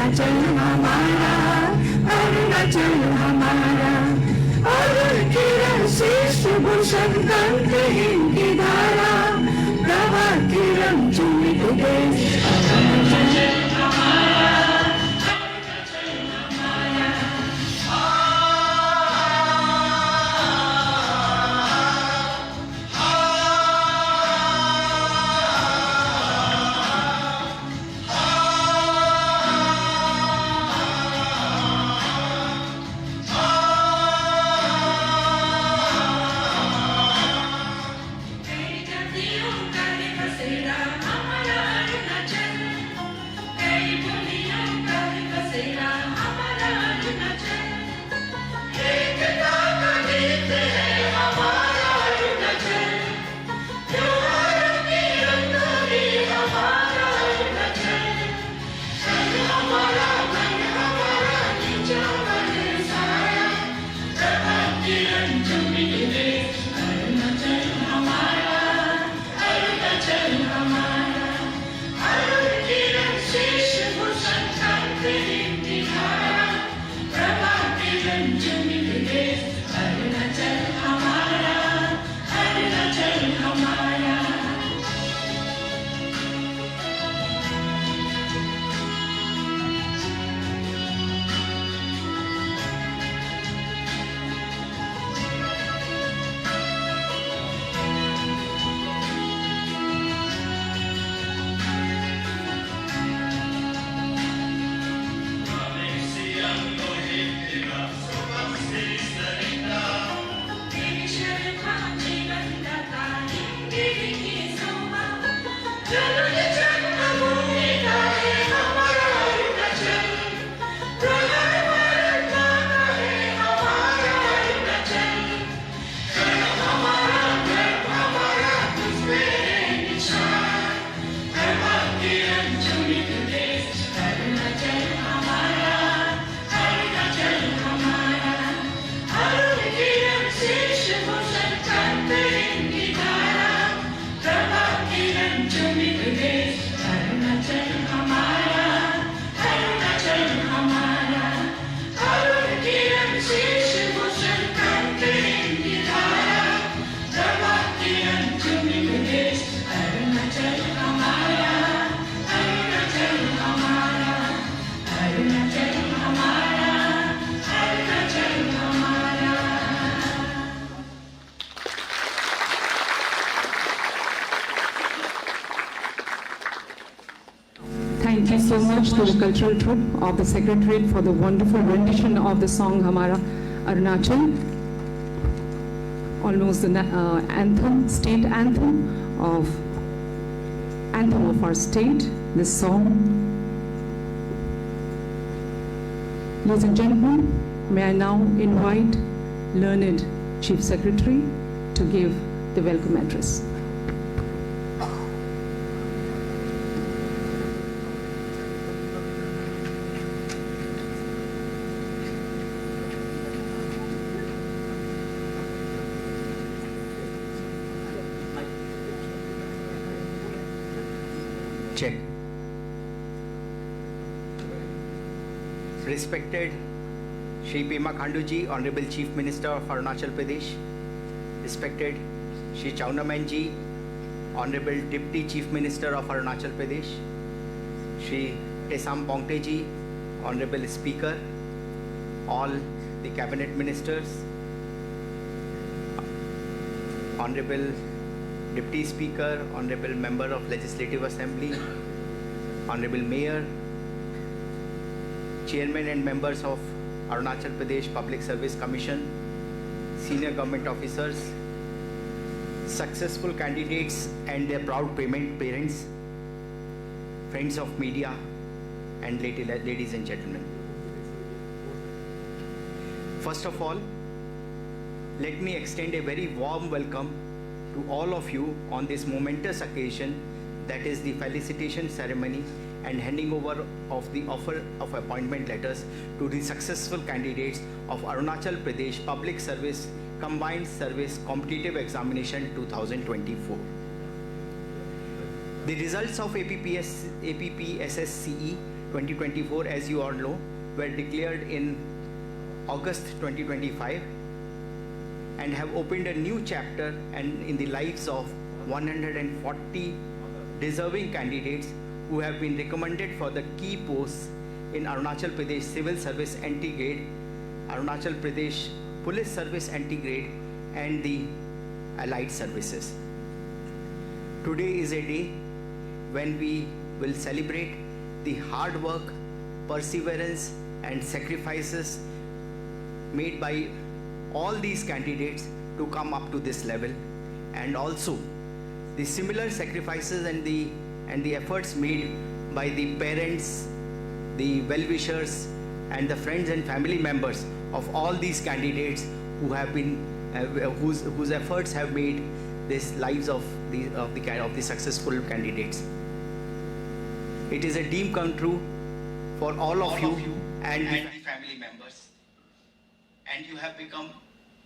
अरुणाचल हमारा, अरुणाचल हमारा। अरुण किरण शीश भूषण कंठ हिंदी धारा, प्रभा किरण चुमित देश अरुणाचल हमारा, अरुणाचल हमारा। Thank you so much to the cultural troupe of the Secretariat for the wonderful rendition of the song Hamara Arunachal. Almost the anthem, state anthem of our state, this song. Ladies and gentlemen, may I now invite learned Chief Secretary to give the welcome address. Check. Respected Shri Pema Khanduji, Honorable Chief Minister of Arunachal Pradesh. Respected Shri Chaunamanji, Honorable Deputy Chief Minister of Arunachal Pradesh. Shri Tesam Pongteji, Honorable Speaker, all the Cabinet Ministers, Honorable Deputy Speaker, Honorable Member of Legislative Assembly, Honorable Mayor, Chairman and members of Arunachal Pradesh Public Service Commission, senior government officers, successful candidates and their proud parents, friends of media, and ladies and gentlemen. First of all, let me extend a very warm welcome to all of you on this momentous occasion, that is the felicitation ceremony and handing over of the offer of appointment letters to the successful candidates of Arunachal Pradesh Public Service Combined Service Competitive Examination 2024. The results of APPSSCE 2024, as you all know, were declared in August 2025 and have opened a new chapter and in the lives of 140 deserving candidates who have been recommended for the key posts in Arunachal Pradesh Civil Service Anti-Grade, Arunachal Pradesh Police Service Anti-Grade, and the allied services. Today is a day when we will celebrate the hard work, perseverance, and sacrifices made by all these candidates to come up to this level, and also the similar sacrifices and the efforts made by the parents, the well-wishers, and the friends and family members of all these candidates who have been whose efforts have made these lives of the successful candidates. It is a dream come true for all of you and the family members, and you have become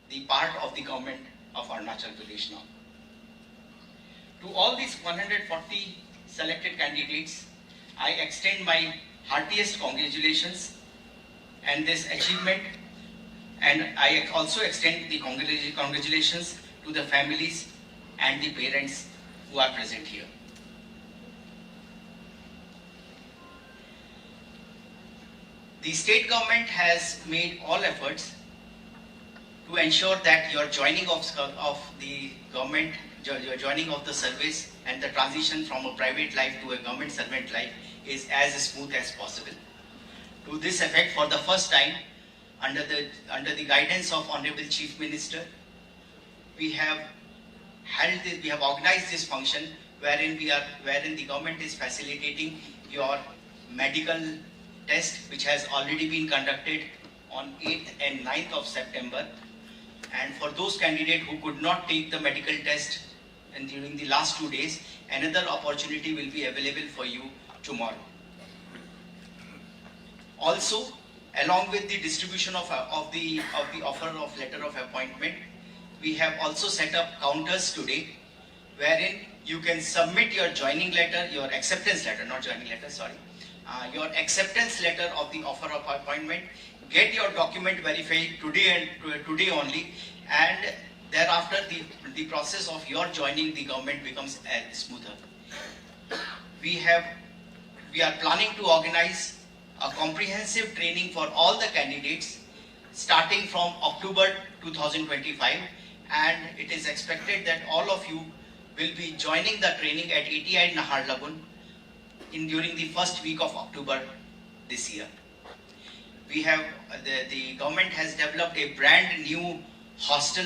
the part of the government of Arunachal Pradesh now. To all these 140 selected candidates, I extend my heartiest congratulations and this achievement, and I also extend the congratulations to the families and the parents who are present here. The state government has made all efforts to ensure that your joining of the government, your joining of the service and the transition from a private life to a government servant life is as smooth as possible. To this effect, for the first time, under the guidance of Honorable Chief Minister, we have organized this function wherein the government is facilitating your medical test, which has already been conducted on 8th and 9th of September. And for those candidates who could not take the medical test and during the last 2 days, another opportunity will be available for you tomorrow. Also, along with the distribution of the offer of letter of appointment, we have also set up counters today, wherein you can submit your joining letter, your acceptance letter, not joining letter, sorry, your acceptance letter of the offer of appointment, get your document verified today and today only, and thereafter the process of your joining the government becomes smoother. We are planning to organize a comprehensive training for all the candidates starting from October 2025, and it is expected that all of you will be joining the training at ATI Naharlagun during the first week of October this year. We have the government has developed a brand new hostel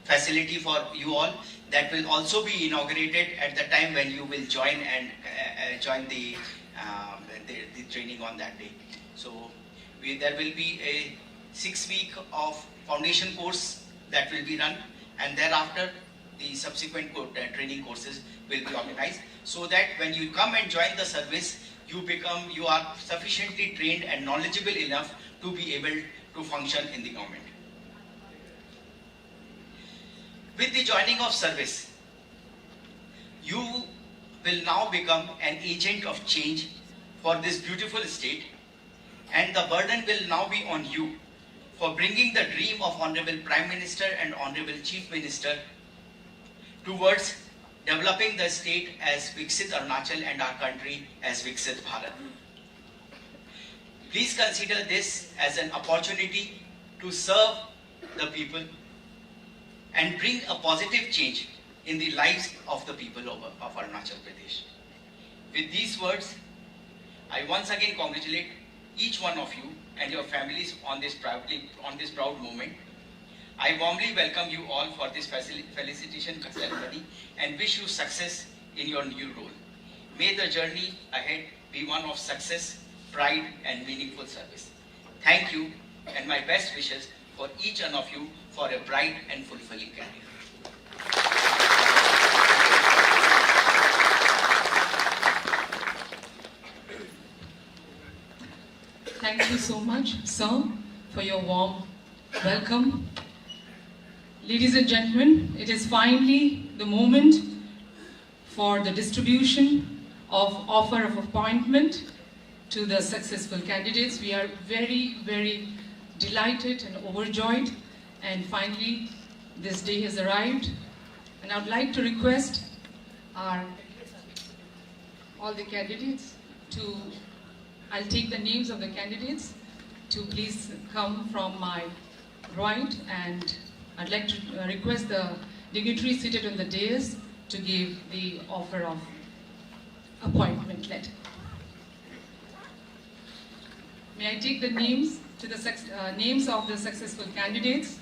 facility for you all that will also be inaugurated at the time when you will join and join the training on that day. So there will be a 6-week of foundation course that will be run, and thereafter the subsequent training courses will be organized, so that when you come and join the service, you are sufficiently trained and knowledgeable enough to be able to function in the government. With the joining of service, you will now become an agent of change for this beautiful state, and the burden will now be on you for bringing the dream of Honorable Prime Minister and Honorable Chief Minister towards developing the state as Viksit Arunachal and our country as Viksit Bharat. Please consider this as an opportunity to serve the people and bring a positive change in the lives of the people of Arunachal Pradesh. With these words, I once again congratulate each one of you and your families on this proud moment. I warmly welcome you all for this felicitation ceremony and wish you success in your new role. May the journey ahead be one of success, pride, and meaningful service. Thank you, and my best wishes for each one of you for a bright and fulfilling career. Thank you so much, sir, for your warm welcome. Ladies and gentlemen, it is finally the moment for the distribution of offer of appointment to the successful candidates. We are very, very delighted and overjoyed, and finally this day has arrived. And I would like to request all the candidates to, I'll take the names of the candidates to please come from my right, and I'd like to request the dignitaries seated on the dais to give the offer of appointment letter. May I take the names to the names of the successful candidates?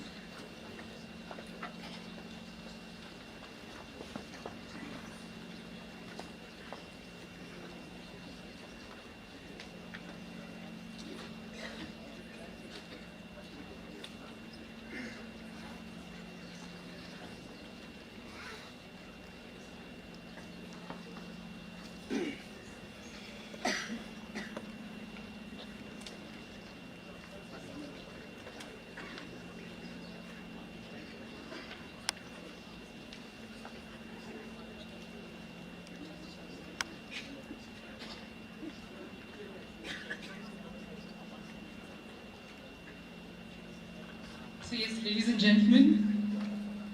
So yes, ladies and gentlemen,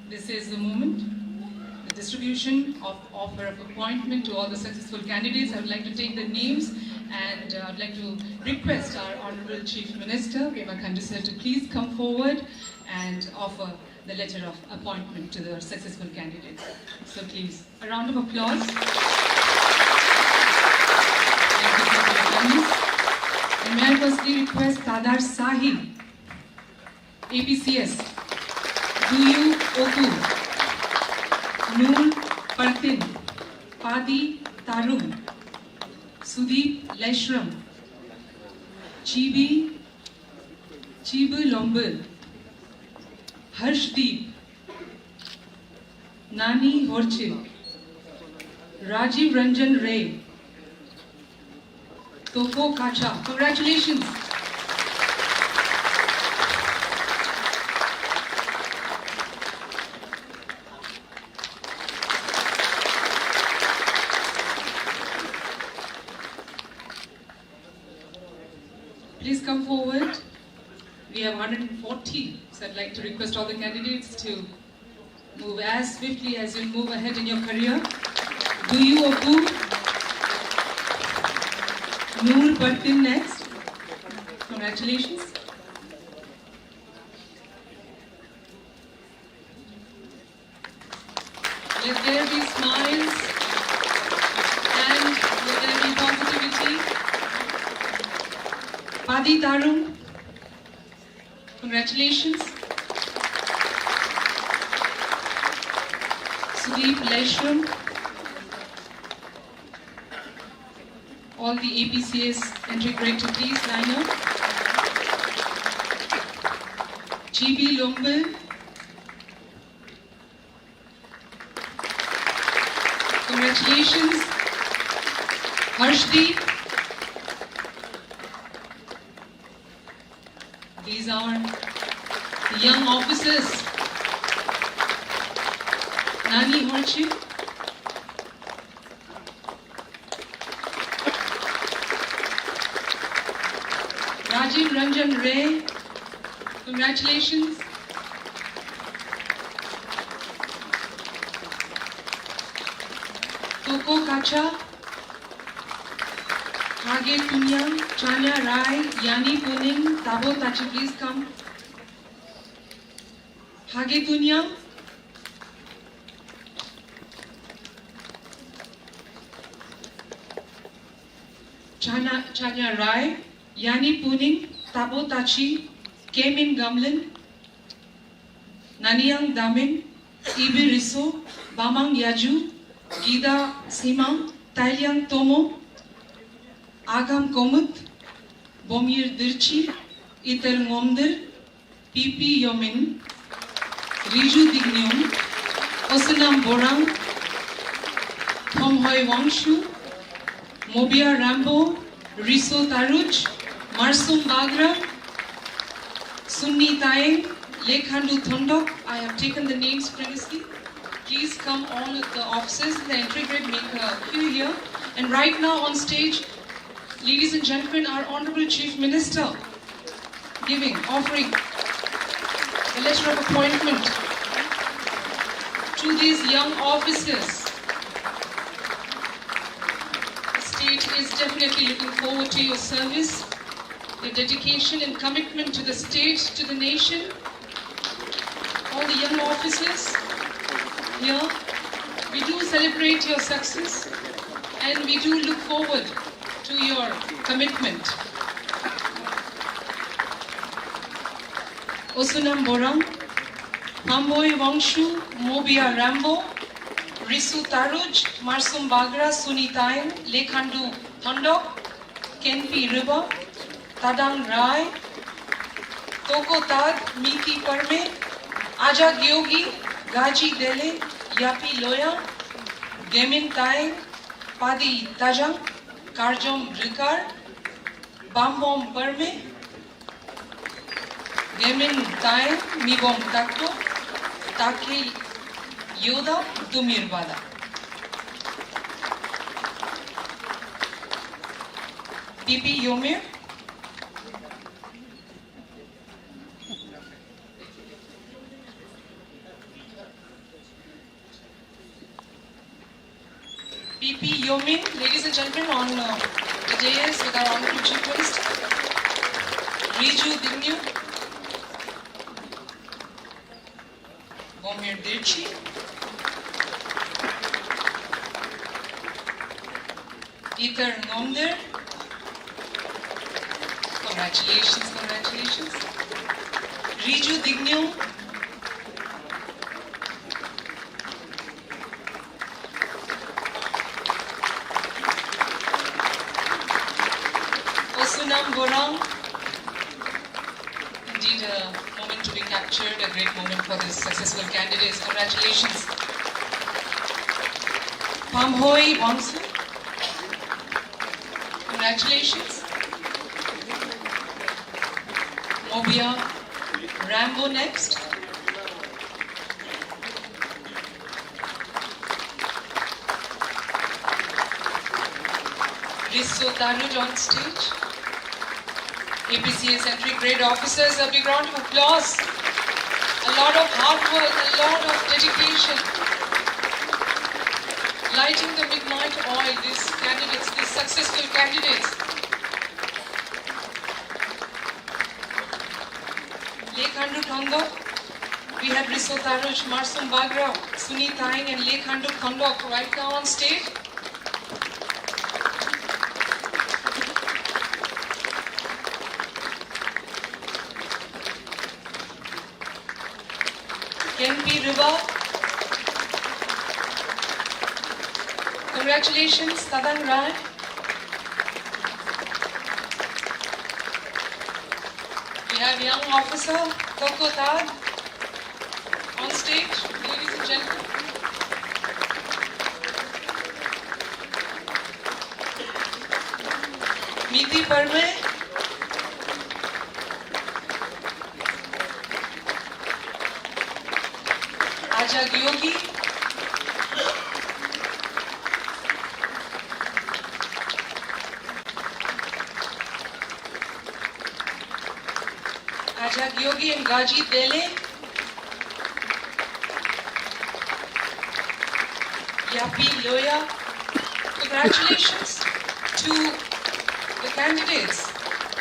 this is the moment, the distribution of offer of appointment to all the successful candidates. I would like to take the names, and I would like to request our Honorable Chief Minister, Pema Khandu sir, to please come forward and offer the letter of appointment to the successful candidates. So please, a round of applause. Thank you for your kindness. And may I firstly request Tadar Sahi, APCS, Duyu Oku, Noor Partin, Padi Tarum, Sudeep Leshram, Chibu Lombal, Harshdeep, Nani Horchil, Rajiv Ranjan Ray, Toko Kacha. Congratulations. Please come forward. We have 140, so I'd like to request all the candidates to move as swiftly as you move ahead in your career. Duyu Oku, Noor Partin next. Congratulations. Let there be smiles and let there be positivity. Padi Tarum, congratulations. Sudeep Leshram, all the APCS entry corrector, please line up. Chibu Lombal, congratulations. Harshdeep. These are the young officers. Nani Horchil, Rajiv Ranjan Ray, congratulations. Toko Kacha, Hage Tunyang, Chanya Rai, Yani Puning, Tabo Tachi, please come. Hage Tunyang, Chanya Rai, Yani Puning, Tabo Tachi, Kemin Gamlin, Naniang Damin, Ibi Riso, Bamang Yaju, Gida Simang, Tailyang Tomo, Agam Komut, Bomir Dirchi, Itel Ngomdir, Pipi Yomin, Riju Dignyum, Osanam Borang, Thomhoi Wangshu, Mobia Rambo, Riso Taruj, Marsum Bagra, Sunni Taeng, Lekhandu Thondok. I have taken the names previously. Please come, all of the officers in the entry grade, make a queue here. And right now on stage, Ladies and gentlemen, our Honorable Chief Minister offering a letter of appointment to these young officers. The state is definitely looking forward to your service, your dedication and commitment to the state, to the nation. All the young officers here, we do celebrate your success and we do look forward to your commitment. Osunam Borang, Pamboy Wangshu, Mobia Rambo, Risu Taruj, Marsum Bagra, Sunitain, Lekhandu Tondok, Kenpi Riba, Tadang Rai, Toko Tad, Miti Parme, Aja Gyogi, Gaji Dele, Yapi Loya, Gemin Taing, Padi Tajang, Karjom Rikar, Bambom Parme, Gemin Taing, Mibom Takto, Taki Yoda, Tumir Bada. PP Yomir, PP Yomin, ladies and gentlemen, on the dais with our Honorable Chief Minister, Riju Dignu, Bomir Dirchi, Ether Nomder, congratulations, congratulations, Riju Dignu, Osunam Borang, indeed a moment to be captured, a great moment for this successful candidates. Congratulations. Pamhoi Wangsu, congratulations. Mobia Rambo next. Riso Taruj on stage. APCA Entry Grade Officers, a big round of applause. A lot of hard work, a lot of dedication. Lighting the midnight oil, these candidates, these successful candidates. Lekhandu Tondok, we have Riso Taruj, Marsum Bagra, Suni Taing and Lekhandu Tondok right now on stage. Kenpi Riba, congratulations, Tadang Rai. We have young officer, Toko Tad, on stage, ladies and gentlemen. Miti Parme, Aja Gyogi, Aja Gyogi and Gaji Dele, Yapi Loya. Congratulations to the candidates.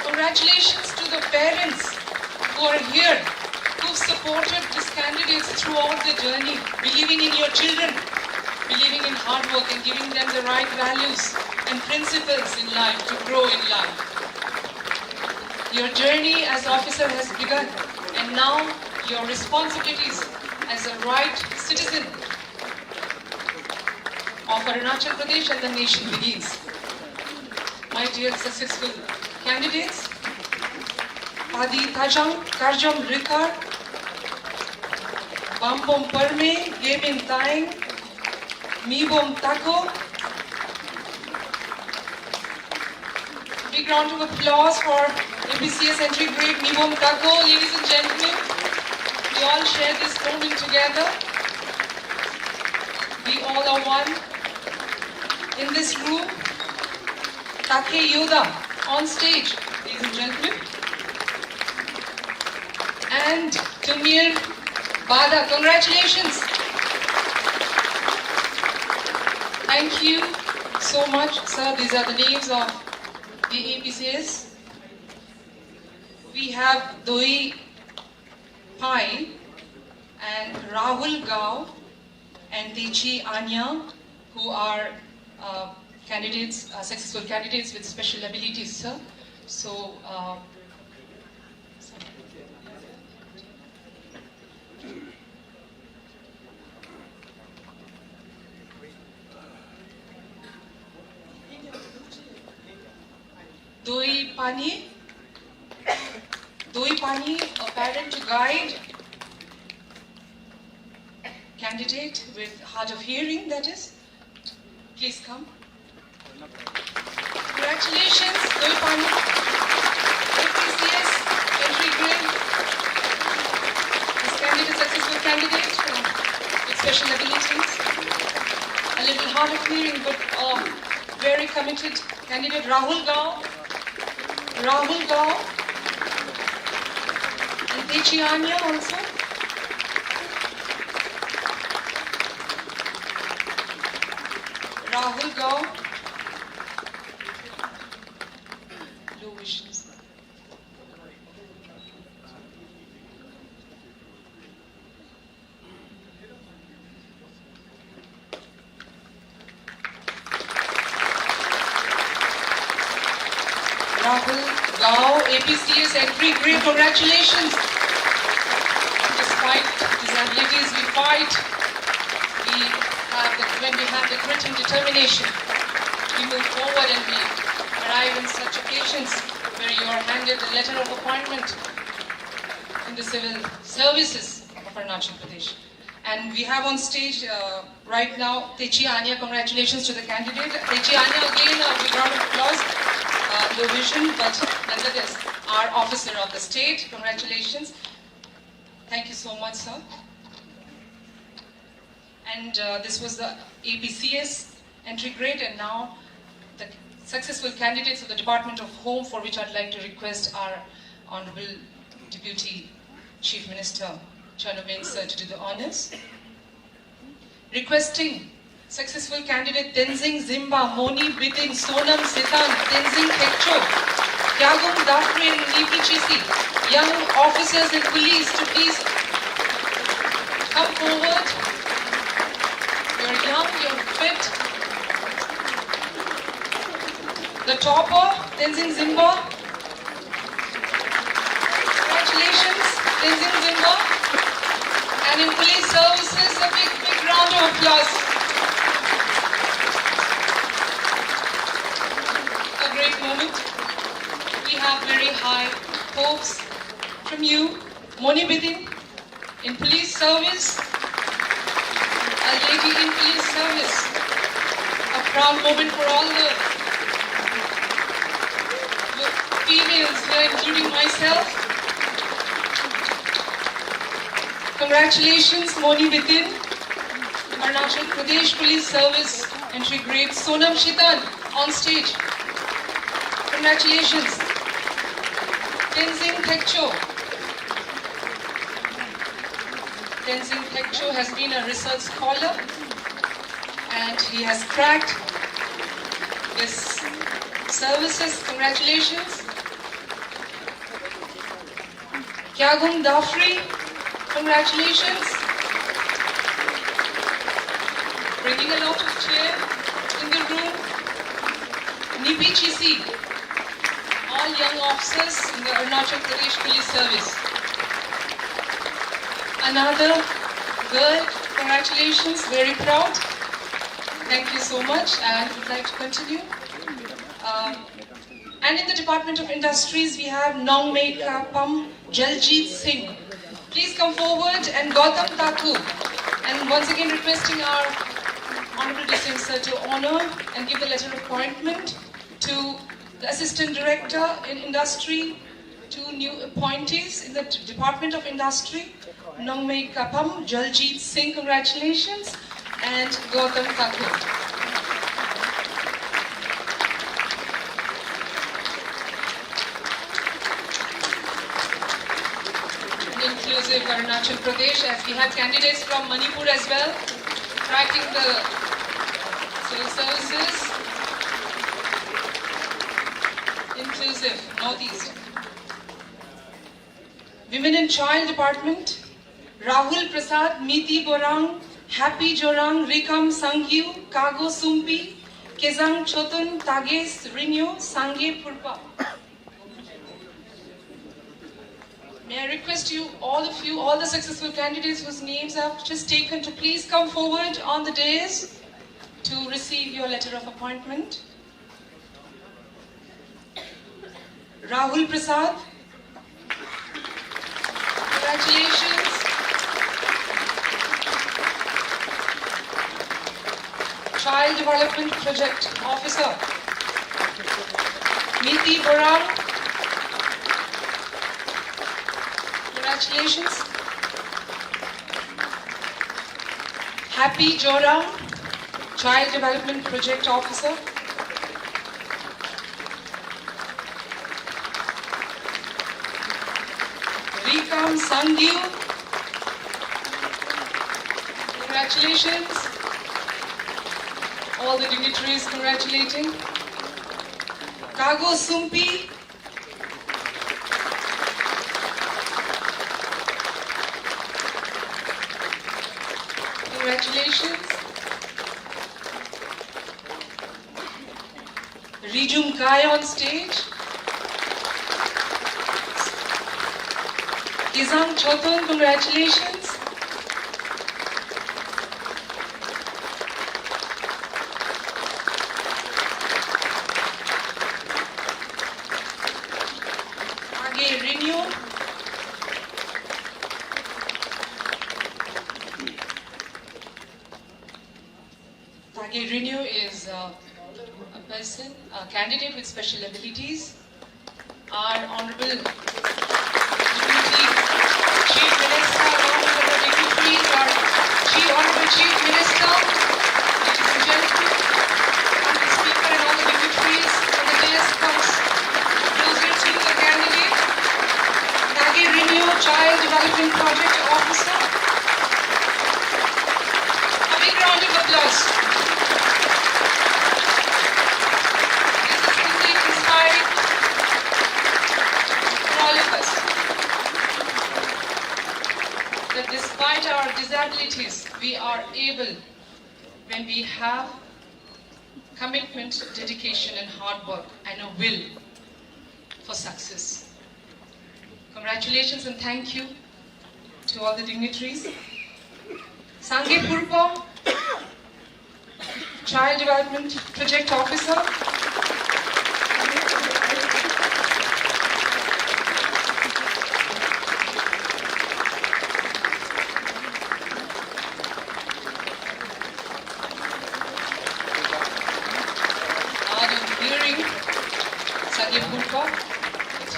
Congratulations to the parents who are here, who've supported these candidates throughout the journey, believing in your children, believing in hard work and giving them the right values and principles in life to grow in life. Your journey as officer has begun, and now your responsibilities as a right citizen of Arunachal Pradesh and the nation begins. My dear successful candidates, Adi Tajang, Karjom Rikar, Bambom Parme, Gemin Taing, Mibom Tako. Big round of applause for APCS Entry Grade Mibom Tako. Ladies and gentlemen, we all share this moment together. We all are one in this room. Take Yoda on stage, ladies and gentlemen. And Tumir Bada, congratulations. Thank you so much, sir. These are the names of the APCS. We have Doi Pai and Rahul Gao and Techi Anya, who are candidates, successful candidates with special abilities, sir. So, Doi Pani, a parent to guide candidate with hard of hearing, that is. Please come. Congratulations, Doi Pani, APCS, entry grade. This candidate, successful candidate with special abilities. A little hard of hearing, but very committed candidate, Rahul Gao, and Techi Anya also. Rahul Gao, low visions. Rahul Gao, APCS entry grade, congratulations. Despite disabilities, we fight. When we have the grit and determination, we move forward and we arrive in such occasions where you are handed the letter of appointment in the civil services of Arunachal Pradesh. And we have on stage right now Techi Anya. Congratulations to the candidate. Techi Anya, again a big round of applause. Low vision, but nonetheless, our officer of the state. Congratulations. Thank you so much, sir. And this was the APCS entry grade, and now the successful candidates of the Department of Home, for which I'd like to request our Honorable Deputy Chief Minister, Chanuben sir, to do the honors. Requesting successful candidate Tenzing Zimba, Moni Bitin, Sonam Sitan, Tenzing Tekcho, Kyagum Dafre and EPGC, young officers and police to please come forward. You're young, you're fit. The topper, Tenzing Zimba. Congratulations, Tenzing Zimba. And in police services, a big round of applause. A great moment. We have very high hopes from you, Moni Bidin, in police service. A lady in police service. A proud moment for all the females here, including myself. Congratulations, Moni Bitin, Arunachal Pradesh Police Service entry grade. Sonam Shitan on stage. Congratulations. Tenzing Tekcho. Tenzing Tekcho has been a research scholar and he has cracked this services. Congratulations. Kyagum Dafri, congratulations. Bringing a lot of cheer in the room. NIPCC, all young officers in the Arunachal Pradesh Police Service. Another girl, congratulations, very proud. Thank you so much, and would like to continue. And in the Department of Industries, we have Nongmei Kapam Jaljit Singh. Please come forward, and Gautam Thakur. And once again requesting our Honorable Distinct Sir to honor and give the letter of appointment to the Assistant Director in Industry, two new appointees in the Department of Industry, Nongmei Kapam Jaljit Singh, congratulations, and Gautam Thakur. Arunachal Pradesh, as we have candidates from Manipur as well, tracking the civil services, inclusive, Northeast. Women and Child Department, Rahul Prasad, Miti Borang, Happy Jorang, Rikam Sangyu, Kago Sumpi, Kezang Chotun, Tages Rinyo, Sange Purpa. May I request you, all the successful candidates whose names I have just taken, to please come forward on the dais to receive your letter of appointment. Rahul Prasad, congratulations. Child Development Project Officer, Miti Borang, congratulations. Happy Jorang, Child Development Project Officer. Rikam Sangyu, congratulations. All the dignitaries congratulating. Kago Sumpi, congratulations. Rijum Kai on stage. Izang Chotun, congratulations. Age Renew. Age Renew is a person, a candidate with special abilities. Our Honorable Deputy Chief Minister, along with the dignitaries, our Honorable Chief Minister, ladies and gentlemen, the Speaker and all the dignitaries on the dais comes closer to the candidate. Age Renew, Child Development Project Officer. A big round of applause. That despite our disabilities, we are able, when we have commitment, dedication and hard work and a will for success. Congratulations and thank you to all the dignitaries. Sange Purpa, Child Development Project Officer.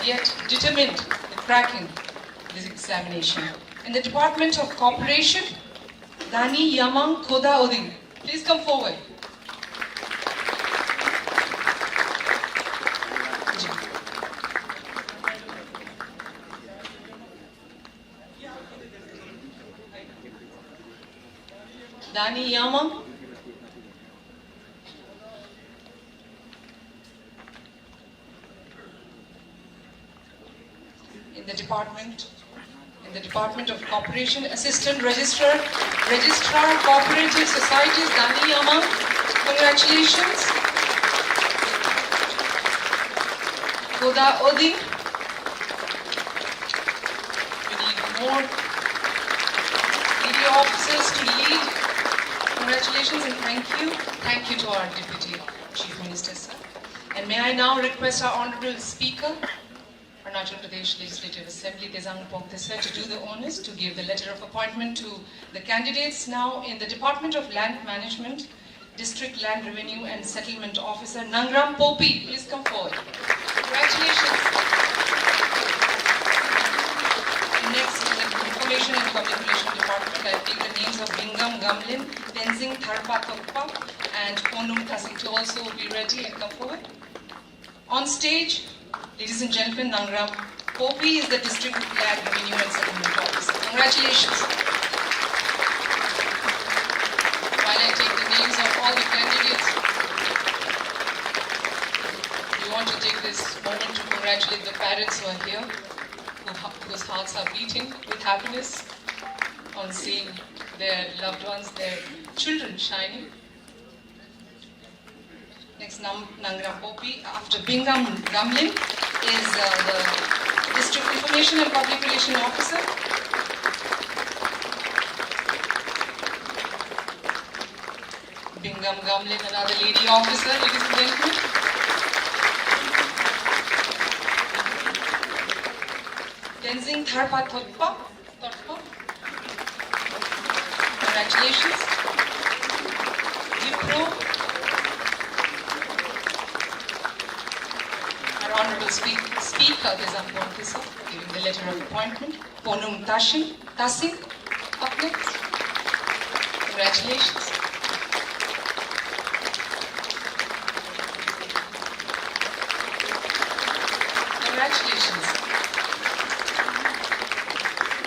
Yet determined in cracking this examination. In the Department of Cooperation, Dani Yamang Koda Oding. Please come forward. Dani Yamang. In the Department of Cooperation, Assistant Registrar, Cooperative Societies, Dani Yamang. Congratulations. Koda Oding. We need more media officers to lead. Congratulations and thank you. Thank you to our Deputy Chief Minister, sir. And may I now request our Honorable Speaker, Arunachal Pradesh Legislative Assembly, Kezang Pongte sir, to do the honors to give the letter of appointment to the candidates now in the Department of Land Management, District Land Revenue and Settlement Officer, Nangram Popi. Please come forward. Congratulations. Next, in the Information and Public Relations Department, I take the names of Bingam Gamlin, Tenzing Tharpa Tokpa, and Konum Kasing to also be ready and come forward. On stage, ladies and gentlemen, Nangram Popi is the District Land Revenue and Settlement Officer. Congratulations. While I take the names of all the candidates, we want to take this moment to congratulate the parents who are here, whose hearts are beating with happiness on seeing their loved ones, their children shining. Next, Nangram Popi. After Bingam Gamlin is the District Information and Public Relations Officer. Bingam Gamlin, another lady officer, ladies and gentlemen. Tenzing Tharpa Thotpa. Congratulations. Vipro. Our Honorable Speaker, Gazam Officer, giving the letter of appointment. Ponum Tasing, up next. Congratulations. Congratulations.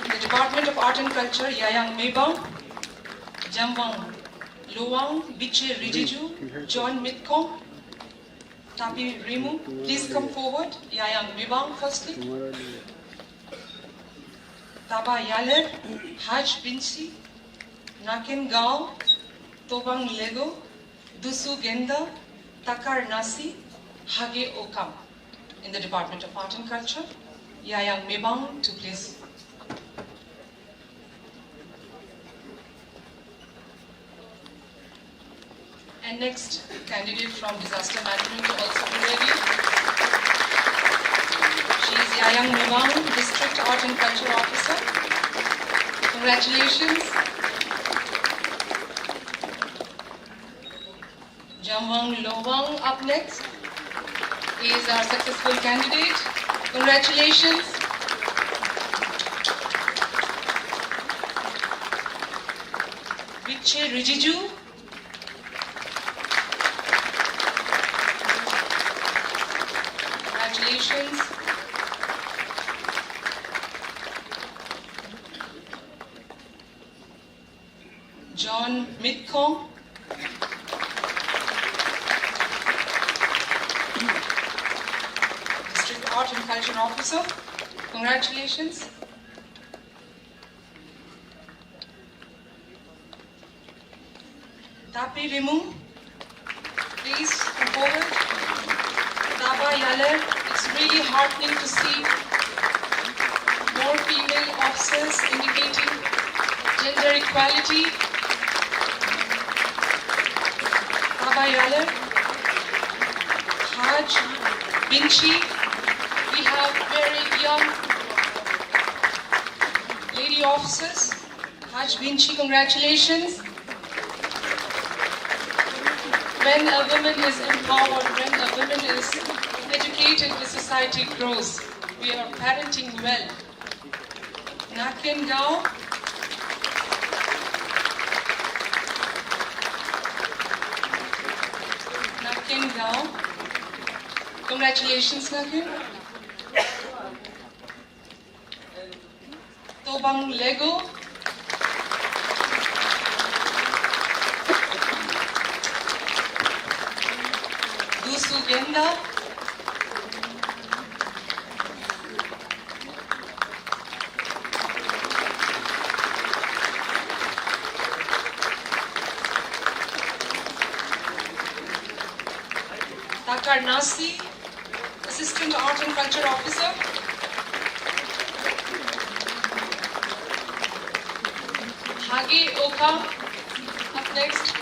In the Department of Art and Culture, Yayang Mebang, Jamwang Luang, Biche Rijiju, John Mitkom, Tapi Rimu, please come forward. Yayang Mebang firstly. Taba Yaler, Haj Binsi, Nakin Gao, Tobang Lego, Dusu Genda, Takar Nasi, Hage Okam. In the Department of Art and Culture, Yayang Mebang to please. And next, candidate from Disaster Management to also be ready. She is Yayang Mebang, District Art and Culture Officer. Congratulations. Jamwang Lowang up next is our successful candidate. Congratulations. Biche Rijiju. Congratulations. John Mitkom. District Art and Culture Officer. Congratulations. Tapi Rimu, please come forward. Taba Yaler, it's really heartening to see more female officers indicating gender equality. Taba Yaler, Haj Binchi, we have very young lady officers. Haj Binchi, congratulations. When a woman is empowered, when a woman is educated, the society grows. We are parenting well. Nakin Gao. Nakin Gao. Congratulations, Nakin. Tobang Lego. Dusu Genda. Takar Nasi, Assistant Art and Culture Officer. Hage Oka, up next.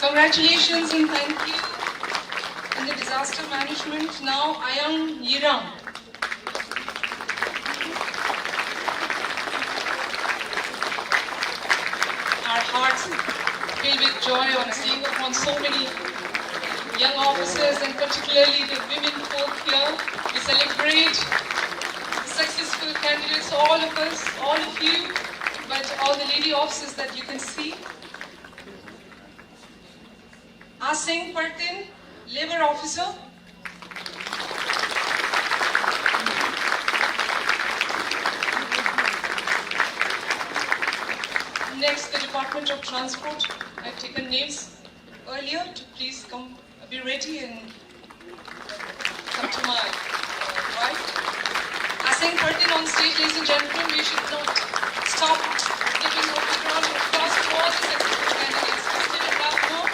Congratulations and thank you. In the disaster management, now Ayang Yirang. Our hearts filled with joy on seeing upon so many young officers and particularly the women folk here. We celebrate successful candidates, all of us, all of you, but all the lady officers that you can see. Asing Partin, Labor Officer. Next, the Department of Transport. I've taken names earlier to please come, be ready and come to my right. Asing Partin on stage, ladies and gentlemen. We should not stop giving a round of applause to all the successful candidates. We still have more.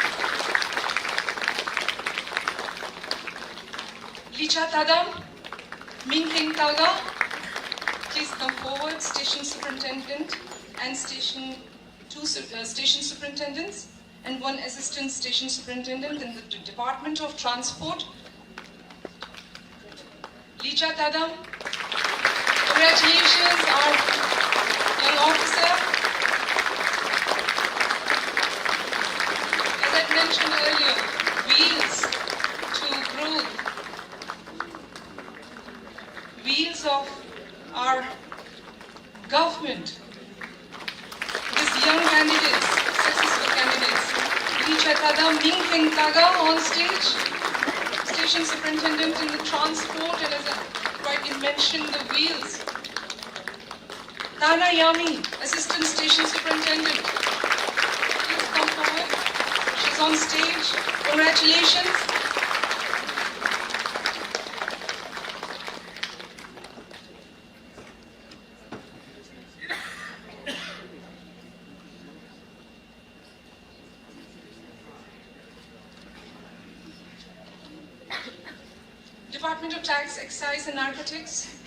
Licha Tadam, Minking Taga, please come forward. Station Superintendent and two station superintendents and one assistant station superintendent in the Department of Transport. Licha Tadam, congratulations, our young officer. As I mentioned earlier, wheels to growth, wheels of our government. These young candidates, successful candidates. Licha Tadam, Minking Taga on stage, station superintendent in the transport, and as I rightly mentioned, the wheels. Tana Yami, assistant station superintendent. Please come forward. She's on stage. Congratulations. Department of Tax, Excise and Narcotics.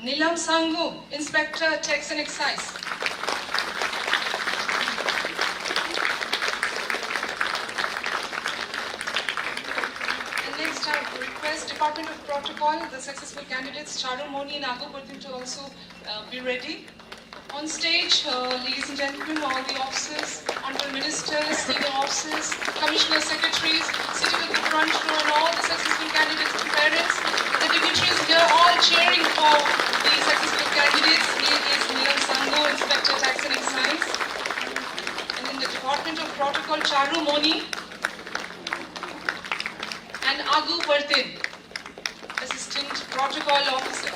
Nilam Sangu, Inspector, Tax and Excise. And next I request Department of Protocol, the successful candidates Charu Moni and Agu Partin to also be ready. On stage, ladies and gentlemen, all the officers, honorable ministers, senior officers, commissioner secretaries, sitting at the front row, and all the successful candidates and parents, the dignitaries here, all cheering for the successful candidates. He is Nilam Sango, Inspector Tax and Excise. And in the Department of Protocol, Charu Moni and Agu Partin, Assistant Protocol Officer.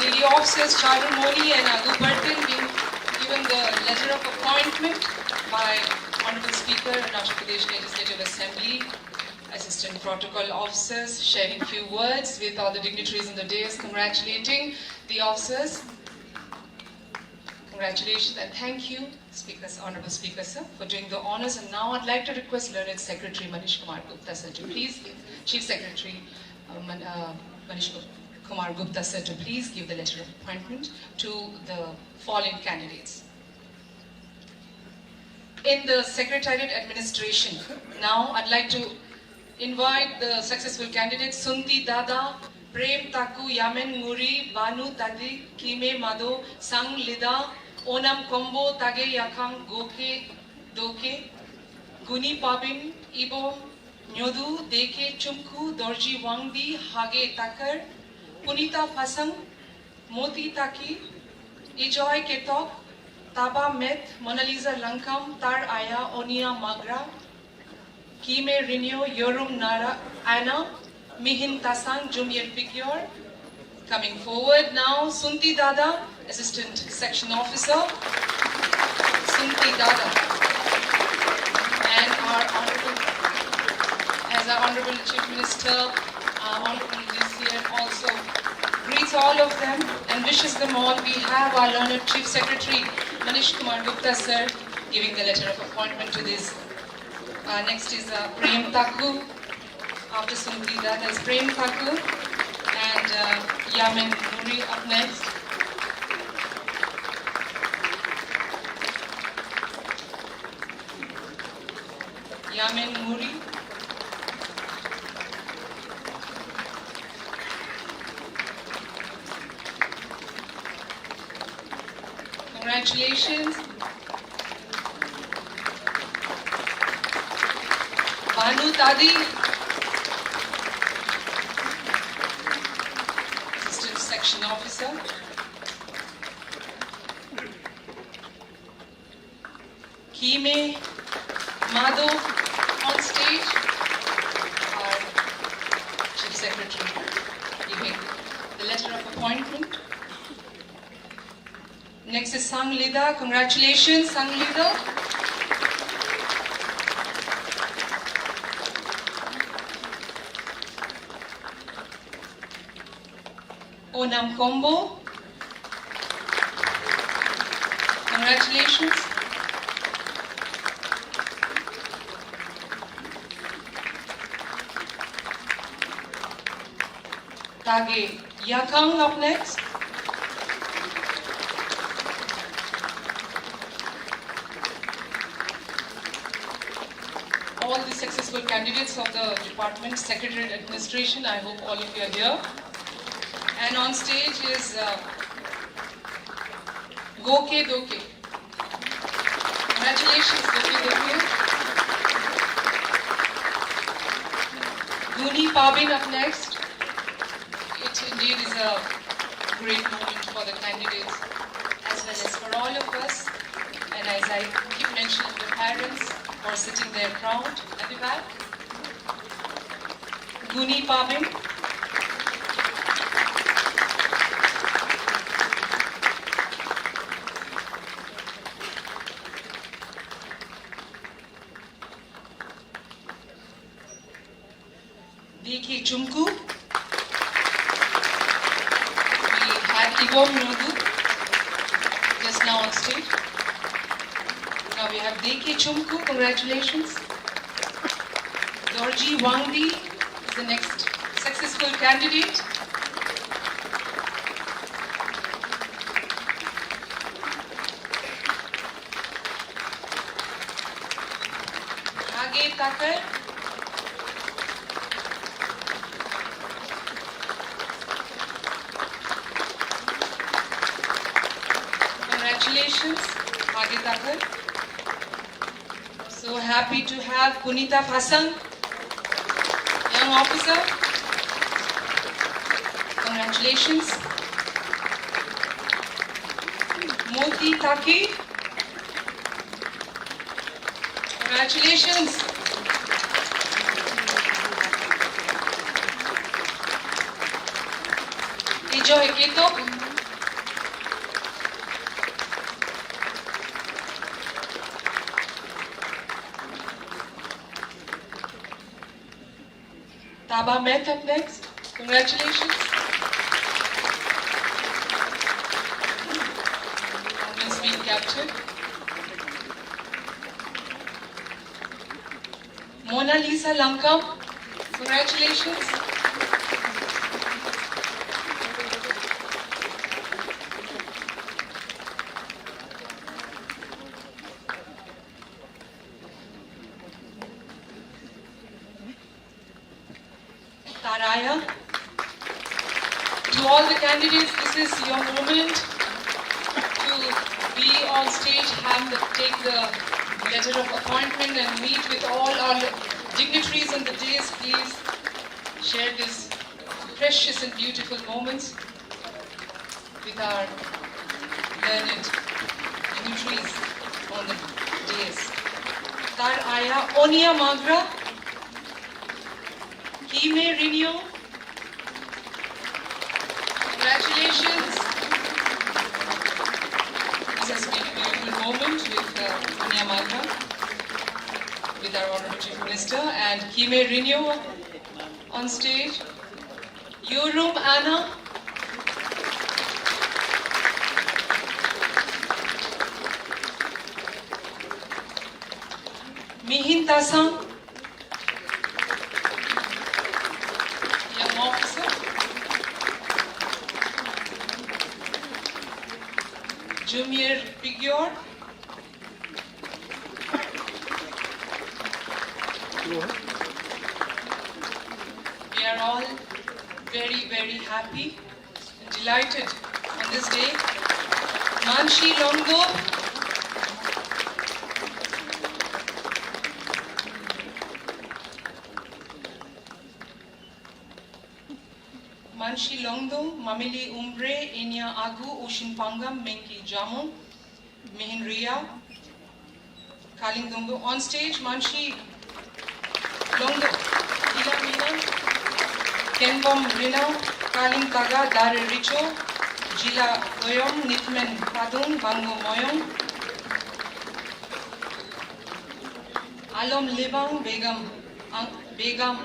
Lady officers Charu Moni and Agu Partin being given the letter of appointment by Honorable Speaker, Arunachal Pradesh Legislative Assembly. Assistant Protocol Officers sharing few words with all the dignitaries in the dais, congratulating the officers. Congratulations and thank you, Honorable Speaker sir, for doing the honors. And now I'd like to request Learned Secretary Manish Kumar Gupta sir to please give, Chief Secretary Manish Kumar Gupta sir to please give the letter of appointment to the following candidates. In the Secretariat Administration, now I'd like to invite the successful candidates Sunti Dada, Prem Taku, Yamen Muri, Banu Tadi, Kime Mado, Sang Lida, Onam Kombo, Tage Yakang, Goke, Doke, Guni Pabin, Ibo, Nyodu, Deke, Chumku, Dorji Wangdi, Hage Takar, Punita Fasang, Moti Taki, Ijoy Ketok, Taba Met, Mona Lisa Lankam, Tar Aya, Onia Magra, Kime Rinyo, Yorum Nara, Anna, Mihin Tasang, Junior Figure. Coming forward now, Sunti Dada, Assistant Section Officer. Sunti Dada. And our Honorable Chief Minister, Honorable DCM also greets all of them and wishes them all. We have our learned Chief Secretary Manish Kumar Gupta sir giving the letter of appointment to this. Next is Prem Taku. After Sunti Dada is Prem Taku and Yamen Muri up next. Yamen Muri. Congratulations. Banu Tadi, Assistant Section Officer. Kime Madhav on stage, our Chief Secretary, giving the letter of appointment. Next is Sanglida. Congratulations, Sanglida. Onam Kombo. Congratulations. Tage Yakang up next. All the successful candidates of the Department, Secretariat Administration, I hope all of you are here. And on stage is Goke Doke. Congratulations, Goke Doke. Guni Pabin up next. It indeed is a great moment for the candidates as well as for all of us. And as I keep mentioning, the parents who are sitting there proud at the back. Guni Pabin. Diki Chumku. We had Igor Nudu just now on stage. Now we have Diki Chumku, congratulations. Dorji Wangdi is the next successful candidate. Age Takar. Congratulations, Age Takar. So happy to have Punita Fasang, young officer. Congratulations. Moti Taki. Congratulations. Ijo Eketok. Taba Met up next. Congratulations. Women's being captured. Mona Lisa Lankam. Congratulations. Taraya. To all the candidates, this is your moment to be on stage, take the letter of appointment and meet with all our dignitaries on the dais. Please share this precious and beautiful moments with our learned dignitaries on the dais. Taraya Onia Magra. Kime Rinyo. Congratulations. This has been a beautiful moment with Punya Magra, with our Honorable Chief Minister, and Kime Rinyo on stage. Yurum Anna. Mihin Tasang. Officer. Jumir Pigyur. We are all very, very happy and delighted on this day. Manshi Longdo. Manshi Longdo, Mamili Umbre, Enya Agu, Ocean Pangam, Menki Jamu, Mihin Ria, Kaling Dongo. On stage, Manshi Longdo, Ila Mina, Kenbom Rina, Kaling Taga, Dare Richo, Jila Oyong, Nitmen Padung, Bango Moyong, Alom Libang, Begam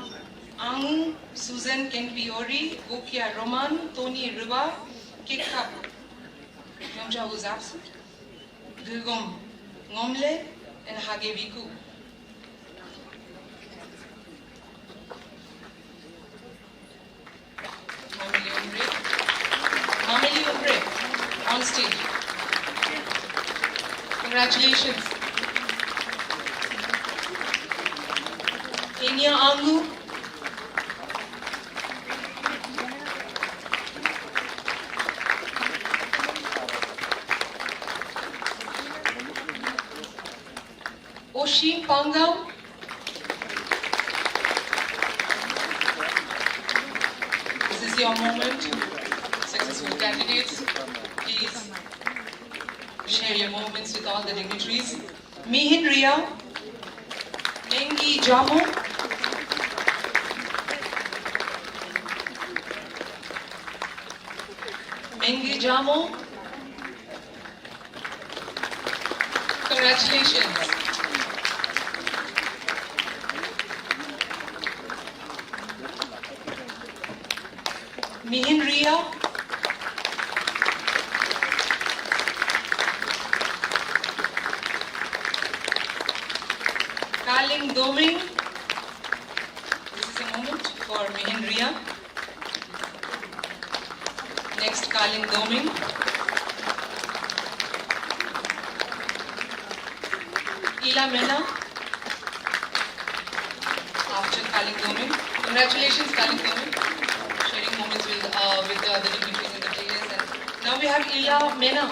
Ang, Susan Kenpiori, Gokia Roman, Tony Riva, Kikap, Yomja was absent, Gugum Ngomle, and Hageviku. Mameli Umbre, on stage. Congratulations. Enya Angu. Oshim Pangam. This is your moment. Successful candidates, please share your moments with all the dignitaries. Mihin Ria, Mengi Jamu, Mengi Jamu. Congratulations. Mihin Ria, Kaling Doming. This is a moment for Mihin Ria. Next, Kaling Doming. Ila Mena. After Kaling Doming. Congratulations, Kaling Doming. Sharing moments with the other dignitaries and the players. And now we have Ila Mena.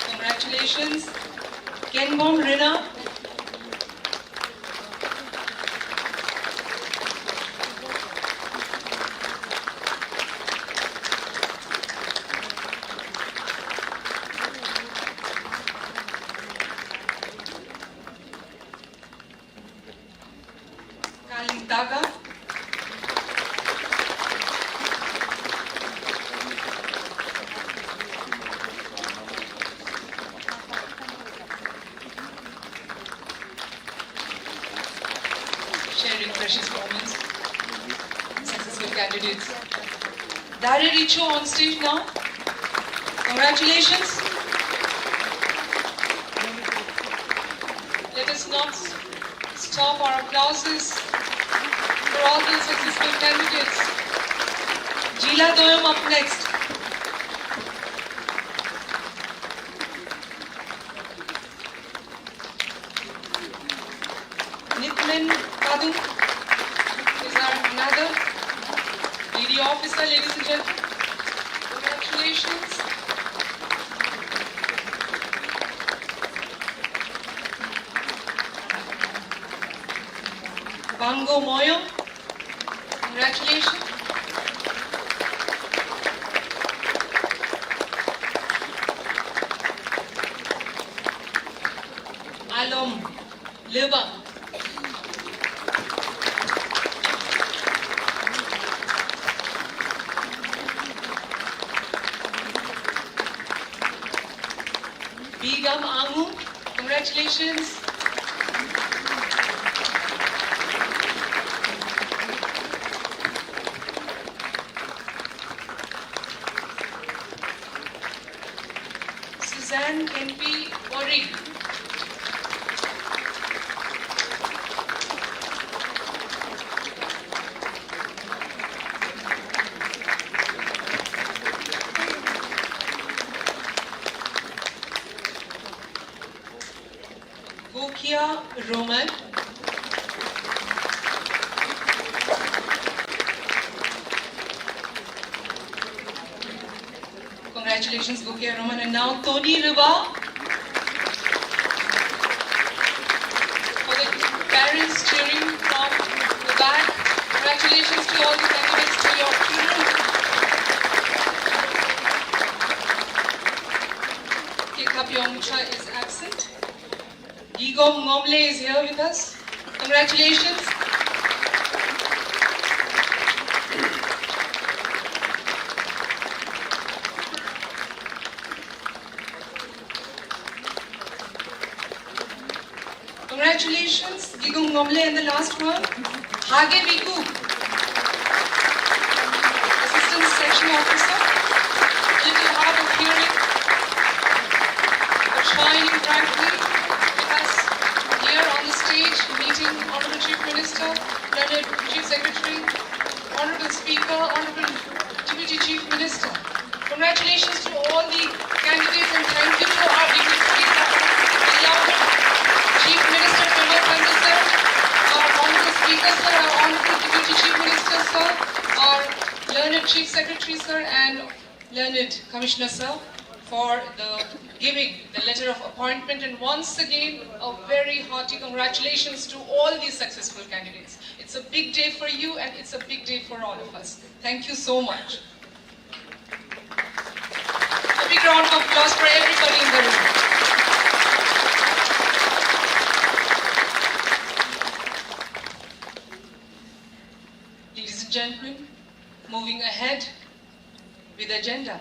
Congratulations, Kenbom Rina. Kaling Taga. Sharing precious moments, successful candidates. Dare Richo on stage now. Congratulations. Let us not stop our applauses for all the successful candidates. Jila Doyam up next. Nitmen Kadu is our another lady officer, ladies and gentlemen. Congratulations. Bango Moyo, congratulations. Alom Liba. Begam Angu, congratulations. Suzanne Kenpi Ori. Gokia Roman. Congratulations, Gokia Roman. And now Tony Riba for the parents cheering from the back. Congratulations to all the candidates, to your children. Kekapyongcha is absent. Gigom Ngomle is here with us. Congratulations. Congratulations, Gigum Ngomle, and the last one, Hage Viku, Assistant Section Officer, little hard of hearing, but shining brightly with us here on the stage, meeting Honorable Chief Minister, Learned Chief Secretary, Honorable Speaker, Honorable Deputy Chief Minister. Congratulations to all the candidates and thank you to our dignitaries, beloved Chief Minister Pramod Panda sir, our Honorable Speaker sir, our Honorable Deputy Chief Minister sir, our Learned Chief Secretary sir and Learned Commissioner sir for the giving the letter of appointment, and once again a very hearty congratulations to all these successful candidates. It's a big day for you and it's a big day for all of us. Thank you so much. A big round of applause for everybody in the room. Ladies and gentlemen, moving ahead with the agenda.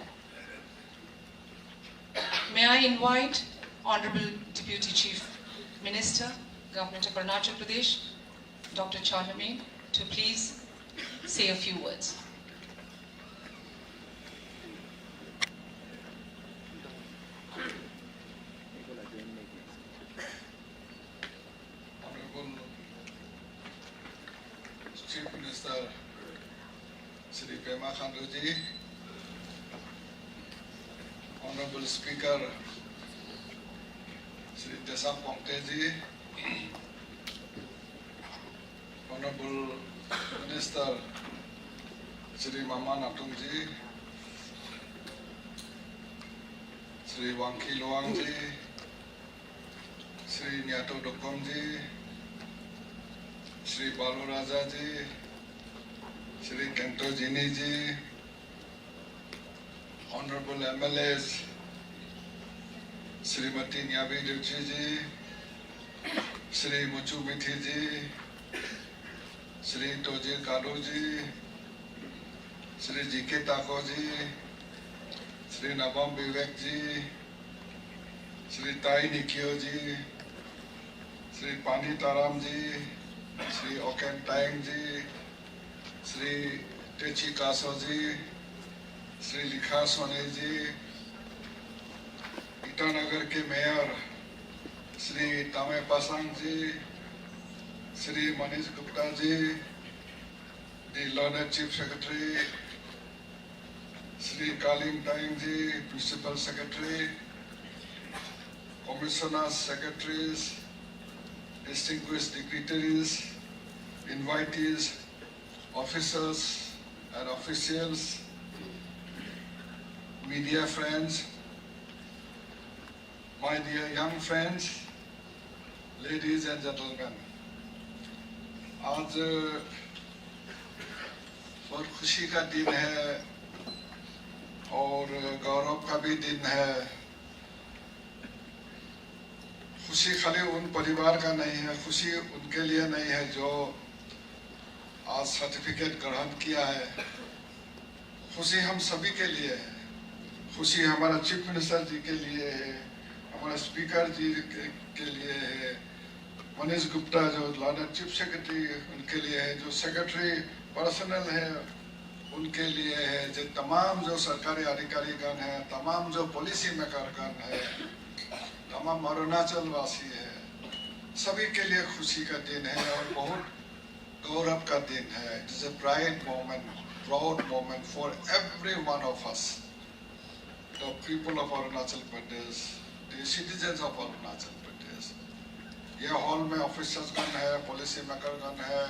May I invite Honorable Deputy Chief Minister, Government of Arunachal Pradesh, Dr. Charlemagne, to please say a few words. Honorable Chief Minister Shri Pema Khandu ji, Honorable Speaker Shri Desam Pongte ji, Honorable Minister Shri Mama Natung ji, Shri Wangki Loang ji, Shri Nyato Dokom ji, Shri Balu Raja ji, Shri Kento Jini ji, Honorable MLAs, Srimati Nyabi Duchi ji, Shri Muchu Mithi ji, Shri Toji Kadu ji, Shri G.K. Tako ji, Shri Nabam Vivek ji, Shri Tai Nikyo ji, Shri Pani Taram ji, Shri Oken Tang ji, Shri Techi Kaso ji, Shri Likha Sone ji, Itanagar ke Mayor Shri Tame Pasang ji, Shri Manish Gupta ji, the Learned Chief Secretary Shri Kaling Tang ji, Principal Secretary, Commissioners, Secretaries, distinguished dignitaries, invitees, officers and officials, media friends, my dear young friends, ladies and gentlemen, आज बहुत खुशी का दिन है और गौरव का भी दिन है। खुशी खाली उन परिवार का नहीं है, खुशी उनके लिए नहीं है जो आज सर्टिफिकेट ग्रहण किया है, खुशी हम सभी के लिए है। खुशी हमारा चीफ मिनिस्टर जी के लिए है, हमारा स्पीकर जी के लिए है, मनीष गुप्ता जो लर्नड चीफ सेक्रेटरी उनके लिए है, जो सेक्रेटरी पर्सनल है उनके लिए है, जो तमाम जो सरकारी अधिकारीगण है, तमाम जो पॉलिसी मेकरगण है, तमाम अरुणाचल वासी है, सभी के लिए खुशी का दिन है और बहुत गौरव का दिन है। It is a pride moment, proud moment for every one of us, the people of Arunachal Pradesh, the citizens of Arunachal Pradesh. ये हॉल में ऑफिसर्स गण है, पॉलिसी मेकर गण है,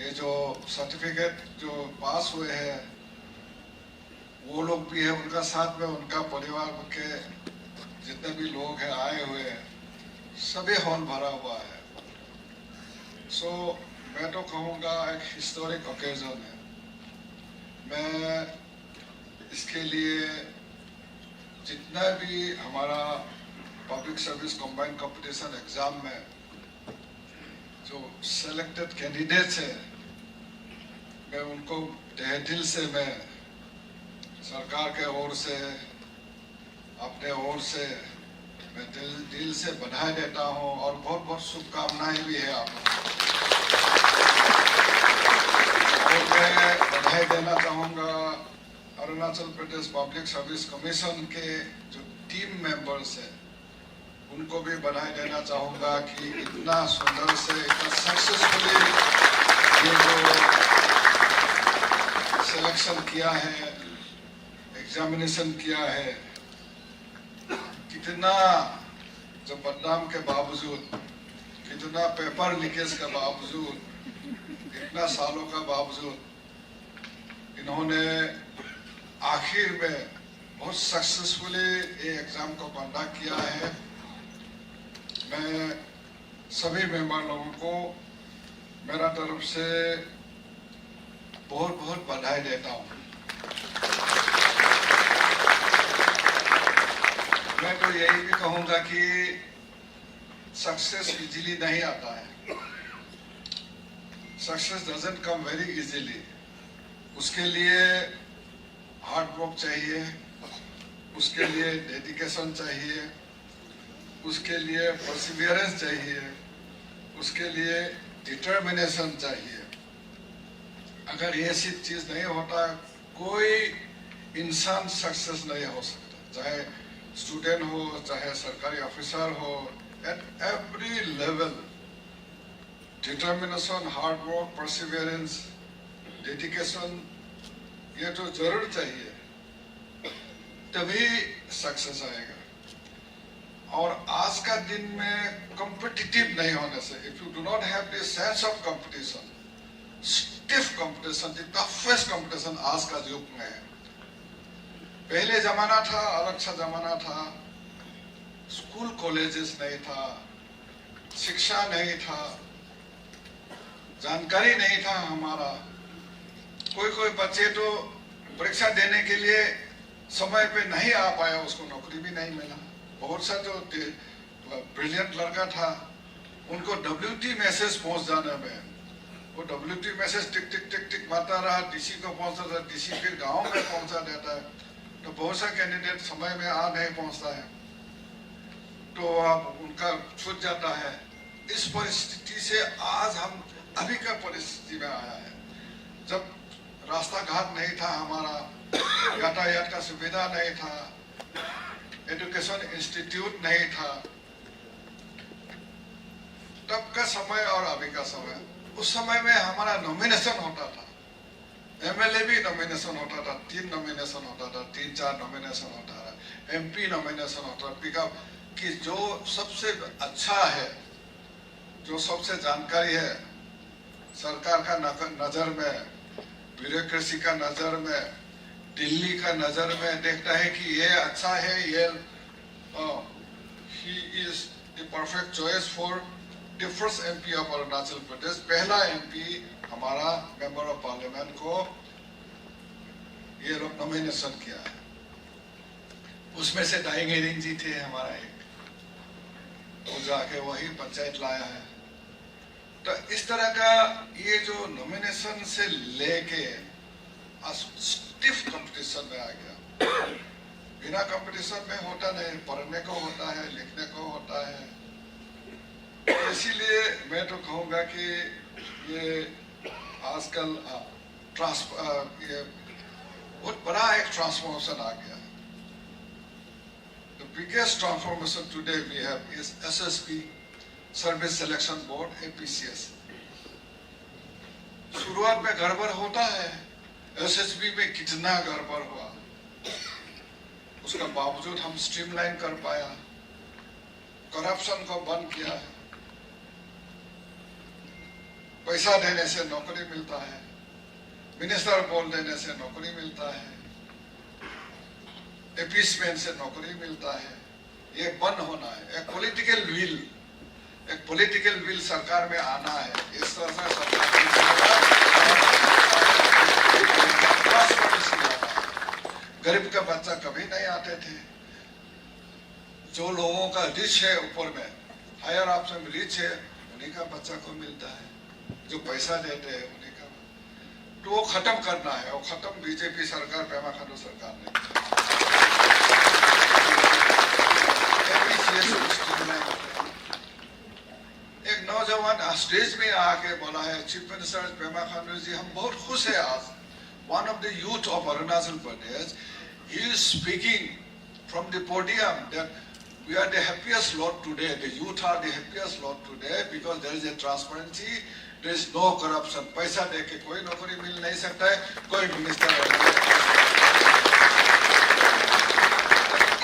ये जो सर्टिफिकेट जो पास हुए हैं वो लोग भी है, उनका साथ में उनका परिवार के जितने भी लोग हैं आए हुए हैं, सभी हॉल भरा हुआ है। सो मैं तो कहूँगा एक हिस्टोरिक ओकेजन है। मैं इसके लिए जितना भी हमारा public service combined competition exam में जो सेलेक्टेड कैंडिडेट्स हैं, मैं उनको तहे दिल से मैं सरकार के ओर से अपने ओर से मैं दिल से बधाई देता हूं और बहुत बहुत शुभकामनाएं भी है आपको। और मैं बधाई देना चाहूँगा Arunachal Pradesh public service commission के जो टीम मेंबर्स हैं, उनको भी बधाई देना चाहूँगा कि इतना सुंदर से इतना सक्सेसफुली ये जो सिलेक्शन किया है, एग्जामिनेशन किया है, कितना जो बदनाम के बावजूद, कितना पेपर लीकेज के बावजूद, इतना सालों का बावजूद इन्होंने आखिर में बहुत सक्सेसफुली ये एग्जाम को कंडक्ट किया है। मैं सभी मेंबर लोगों को मेरा तरफ से बहुत बहुत बधाई देता हूँ। मैं तो यही भी कहूँगा कि सक्सेस इजीली नहीं आता है। Success doesn't come very easily. उसके लिए हार्ड वर्क चाहिए, उसके लिए डेडिकेशन चाहिए, उसके लिए परसिवियरेंस चाहिए, उसके लिए डिटर्मिनेशन चाहिए। अगर ये सब चीज नहीं होता, कोई इंसान सक्सेस नहीं हो सकता, चाहे स्टूडेंट हो, चाहे सरकारी ऑफिसर हो, at every level determination, hard work, Perseverance, dedication ये तो जरूर चाहिए, तभी सक्सेस आएगा। और आज का दिन में कॉम्पिटिटिव नहीं होने से, if you do not have this sense of competition, stiff competition, the toughest competition आज का युग में है। पहले जमाना था, अलग सा जमाना था, स्कूल कॉलेजेस नहीं था, शिक्षा नहीं था, जानकारी नहीं था हमारा। कोई बच्चे तो परीक्षा देने के लिए समय पे नहीं आ पाया, उसको नौकरी भी नहीं मिला। बहुत सा जो ब्रिलियंट लड़का था, उनको WT मैसेज पहुंच जाने में, वो WT मैसेज टिक टिक टिक टिक मारता रहा, DC को पहुंचता था, DC फिर गांव में पहुंचा देता है। तो बहुत सा कैंडिडेट समय में आ नहीं पहुंचता है, तो अब उनका छूट जाता है। इस परिस्थिति से आज हम अभी का परिस्थिति में आया है, जब रास्ता घाट नहीं था, हमारा यातायात का सुविधा नहीं था, एजुकेशन इंस्टीट्यूट नहीं था, तब का समय और अभी का समय। उस समय में हमारा नॉमिनेशन होता था, MLA भी नॉमिनेशन होता था, 3 नॉमिनेशन होता था, 3-4 नॉमिनेशन होता था, MP नॉमिनेशन होता था, पिकअप कि जो सबसे अच्छा है, जो सबसे जानकारी है सरकार का नजर में, ब्यूरोक्रेसी का नजर में, दिल्ली का नजर में देखता है कि ये अच्छा है, ये he is the perfect choice for the first MP of Arunachal Pradesh. पहला MP हमारा मेंबर ऑफ पार्लियामेंट को ये लोग नॉमिनेशन किया है। उसमें से दाइंग एरिंग जी थे हमारा एक, वो जाके वही पंचायत लाया है। तो इस तरह का ये जो नॉमिनेशन से लेके स्टिफ कंपटीशन में आ गया। बिना कंपटीशन में होता नहीं, पढ़ने को होता है, लिखने को होता है। इसीलिए मैं तो कहूँगा कि ये आजकल ये बहुत बड़ा एक ट्रांसफॉर्मेशन आ गया। The biggest transformation today we have is SSB, service selection board, APCS। शुरुआत में गड़बड़ होता है, SSB में कितना गड़बड़ हुआ, उसका बावजूद हम स्ट्रीमलाइन कर पाया, करप्शन को बंद किया है, पैसा देने से नौकरी मिलता है, मिनिस्टर बोल देने से नौकरी मिलता है, एपीसमेंट से नौकरी मिलता है। ये बंद होना है। एक पॉलिटिकल विल सरकार में आना है। इस तरह से सरकार गरीब का बच्चा कभी नहीं आते थे। जो लोगों का रिच है ऊपर में, हायर ऑप्शन रिच है, उन्हीं का बच्चा को मिलता है। जो पैसा देते हैं उन्हीं का, तो वो खत्म करना है। वो खत्म बीजेपी सरकार, पेमा खांडू सरकार ने। एक नौजवान स्टेज में आके बोला है, चीफ मिनिस्टर पेमा खांडू जी, हम बहुत खुश है आज। One of the youth of Arunachal Pradesh, he is speaking from the podium that we are the happiest lot today. The youth are the happiest lot today because there is a transparency, there is no corruption. पैसा दे के कोई नौकरी मिल नहीं सकता है, कोई minister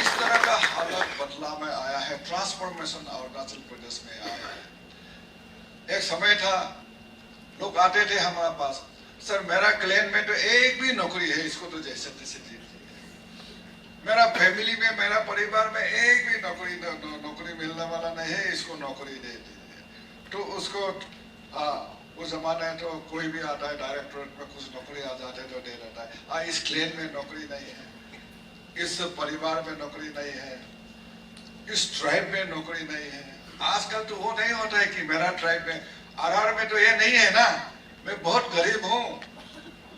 इस तरह का हालत बदलाव में आया है। ट्रांसफॉर्मेशन अरुणाचल प्रदेश में आया है। एक समय था, लोग आते थे हमारे पास, सर मेरा क्लैन में तो एक भी नौकरी है, इसको तो जैसे तैसे दे दीजिए। मेरा फैमिली में, मेरा परिवार में एक भी नौकरी मिलने वाला नहीं है, इसको नौकरी दे दीजिए। तो उसको वो जमाना है तो कोई भी आता है डायरेक्टोरेट में, कुछ नौकरी आ जाते तो दे देता है। इस क्लैन में नौकरी नहीं है, इस परिवार में नौकरी नहीं है, इस ट्राइब में नौकरी नहीं है। आजकल तो वो नहीं होता है कि मेरा ट्राइब में, आरआर में तो ये नहीं है ना, मैं बहुत गरीब हूँ,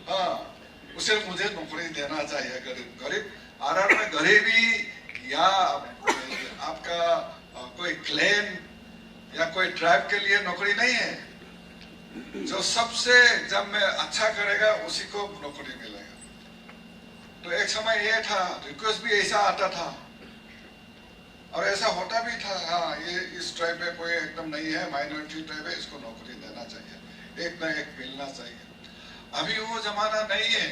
हाँ उसे मुझे नौकरी देना चाहिए। गरीब आरआर में गरीबी या आपका कोई क्लेम या कोई ट्राइब के लिए नौकरी नहीं है। जो सबसे जब में अच्छा करेगा उसी को नौकरी मिलेगा। तो एक समय ये था, रिक्वेस्ट भी ऐसा आता था और ऐसा होता भी था, हाँ ये इस ट्राइब में कोई एकदम नहीं है, माइनॉरिटी ट्राइब है, इसको नौकरी देना चाहिए, एक ना एक मिलना चाहिए। अभी वो जमाना नहीं है।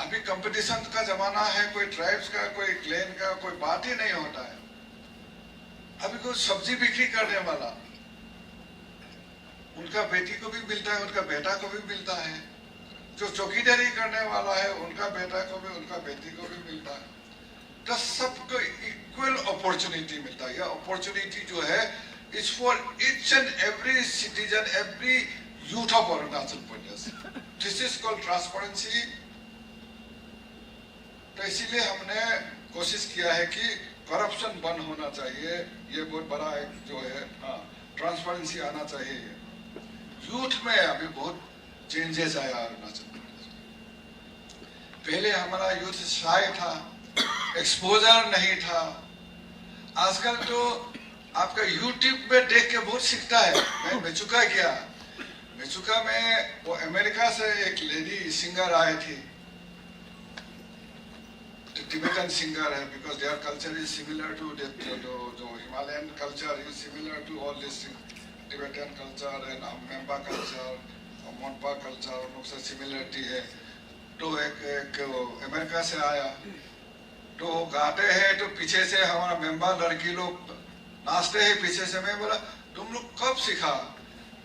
अभी कंपटीशन का जमाना है। कोई ट्राइब्स का, कोई क्लेन का कोई बात ही नहीं होता है। अभी कोई सब्जी बिक्री करने वाला, उनका बेटी को भी मिलता है, उनका बेटा को भी मिलता है। जो चौकीदारी करने वाला है, उनका बेटा को भी, उनका बेटी को भी मिलता है। तो सबको इक्वल अपॉर्चुनिटी मिलता है। यह अपॉर्चुनिटी जो है, it's for each and every citizen, every youth of Arunachal Pradesh. This is called transparency. तो इसीलिए हमने कोशिश किया है कि करप्शन बंद होना चाहिए। ये बहुत बड़ा एक जो है, ट्रांसपेरेंसी आना चाहिए। यूथ में अभी बहुत चेंजेस आया अरुणाचल प्रदेश। पहले हमारा यूथ शाय था, एक्सपोजर नहीं था। आजकल तो आपका यूट्यूब में देख के बहुत सीखता है। मैं मेचुका गया, मेचुका में वो अमेरिका से एक लेडी सिंगर आई थी, टिबेटन सिंगर है, because their culture is similar to जो Himalayan culture is similar to all this Tibetan culture and Memba culture, Monpa culture, उन लोग से सिमिलरिटी है। तो एक अमेरिका से आया, तो गाते हैं तो पीछे से हमारा मेम्बा लड़की लोग नाचते हैं पीछे से। मैं बोला तुम लोग कब सीखा?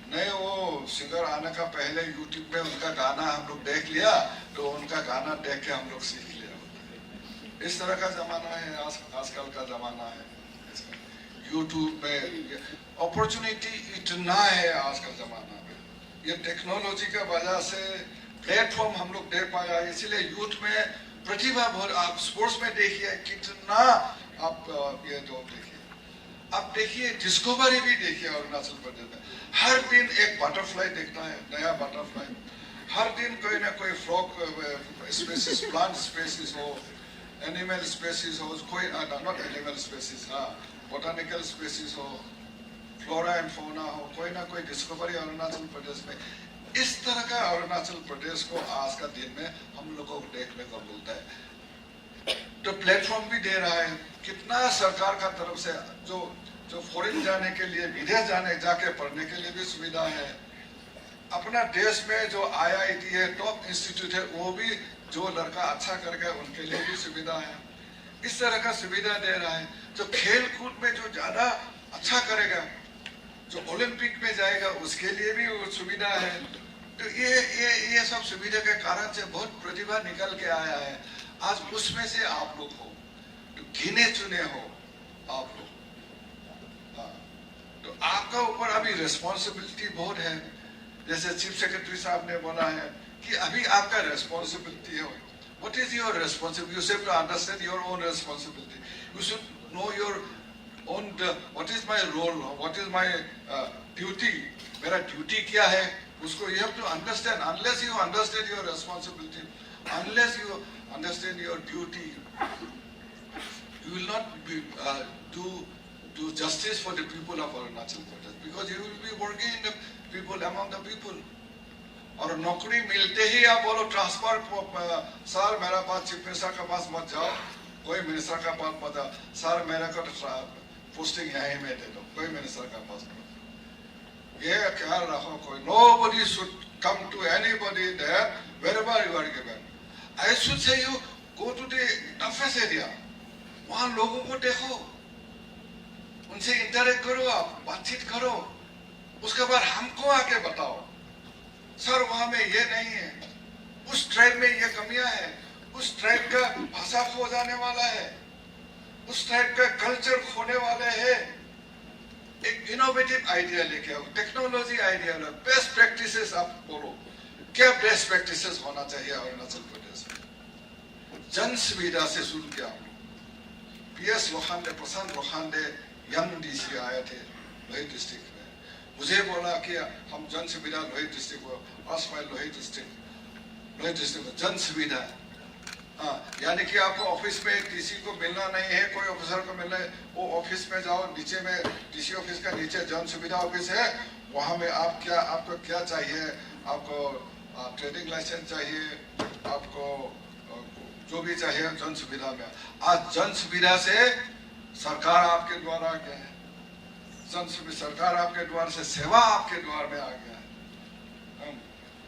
नहीं, वो सिंगर आने का पहले यूट्यूब में उनका गाना हम लोग देख लिया, तो उनका गाना देख के हम लोग सीख लिया। इस तरह का जमाना है, आजकल का जमाना है। यूट्यूब में अपॉर्चुनिटी इतना है आजकल जमाना में। ये टेक्नोलॉजी का वजह से प्लेटफॉर्म हम लोग दे पाया, इसीलिए यूथ में प्रतिभा बहुत। आप स्पोर्ट्स में देखिए कितना, आप ये जो देखिए, आप देखिए डिस्कवरी भी देखिए अरुणाचल प्रदेश में। हर दिन एक बटरफ्लाई देखता है, नया बटरफ्लाई। हर दिन कोई ना कोई फ्रॉक स्पेसीज, प्लांट स्पेसीज हो, एनिमल स्पेसीज हो, कोई नॉट एनिमल स्पेसीज, हाँ बोटानिकल स्पेसीज हो, फ्लोरा एंड फौना हो, कोई ना कोई डिस्कवरी अरुणाचल प्रदेश में। इस तरह का अरुणाचल प्रदेश को आज का दिन में हम लोगों को देखने को मिलता है। तो प्लेटफॉर्म भी दे रहा है। कितना सरकार का तरफ से जो फॉरेन जाने के लिए, विदेश जाके पढ़ने के लिए भी सुविधा है। अपना देश में जो IIT है, टॉप इंस्टीट्यूट है, वो भी जो लड़का अच्छा कर गया उनके लिए भी सुविधा है। इस तरह का सुविधा दे रहा है। जो खेल कूद में जो ज्यादा अच्छा करेगा, जो ओलंपिक में जाएगा, उसके लिए भी वो सुविधा है। तो ये सब सुविधा के कारण से बहुत प्रतिभा निकल के आया है। आज उसमें से आप लोग हो, तो गिने चुने हो आप लोग। हाँ, तो आपका ऊपर अभी रिस्पॉन्सिबिलिटी बहुत है। जैसे चीफ सेक्रेटरी साहब ने बोला है कि अभी आपका रिस्पॉन्सिबिलिटी है। What is your responsibility? You have to understand your own responsibility. You should know your own, what is my role, what is my duty, मेरा duty क्या है, उसको you have to understand. Unless you understand your responsibility, unless you understand your duty, you will not be, do justice for the people of Arunachal Pradesh, because you will be working in the people, among the people. और नौकरी मिलते ही आप बोलो transfer, sir मेरा पास chief minister के पास मत जाओ, कोई मिनिस्टर का पास मत जाओ, सर मेरे को पोस्टिंग यहीं में दे दो, कोई मिनिस्टर का पास मत। ये ख्याल रखो, कोई nobody should come to anybody there wherever you are given. I should say you go to the toughest area, वहाँ लोगों को देखो, उनसे इंटरेक्ट करो, आप बातचीत करो, उसके बाद हमको आके बताओ सर वहां में ये नहीं है, उस ट्राइब में ये कमियां है, उस ट्राइब का भाषा खो जाने वाला है, उस ट्राइब का कल्चर खोने वाले है। एक इनोवेटिव आइडिया लेके आओ, टेक्नोलॉजी आइडिया लो, बेस्ट प्रैक्टिसेस आप बोलो, क्या बेस्ट प्रैक्टिसेस होना चाहिए अरुणाचल प्रदेश में। जन सुविधा से शुरू किया हम लोग। PS लोखंडे, प्रशांत लोखंडे यंग DC आए थे लोहित डिस्ट्रिक्ट में, मुझे बोला कि हम जन सुविधा लोहित डिस्ट्रिक्ट को, लोहित डिस्ट्रिक्ट में जन सुविधा, हाँ, यानी कि आपको ऑफिस में DC को मिलना नहीं है, कोई ऑफिसर को मिलना है, वो ऑफिस में जाओ, नीचे में DC ऑफिस का नीचे जन सुविधा ऑफिस है, वहाँ में आपको क्या चाहिए, आपको ट्रेडिंग लाइसेंस चाहिए, आपको जो भी चाहिए जन सुविधा में। आज जन सुविधा से सरकार आपके द्वार आ गया है, सरकार आपके द्वार से सेवा आपके द्वार में आ गया है।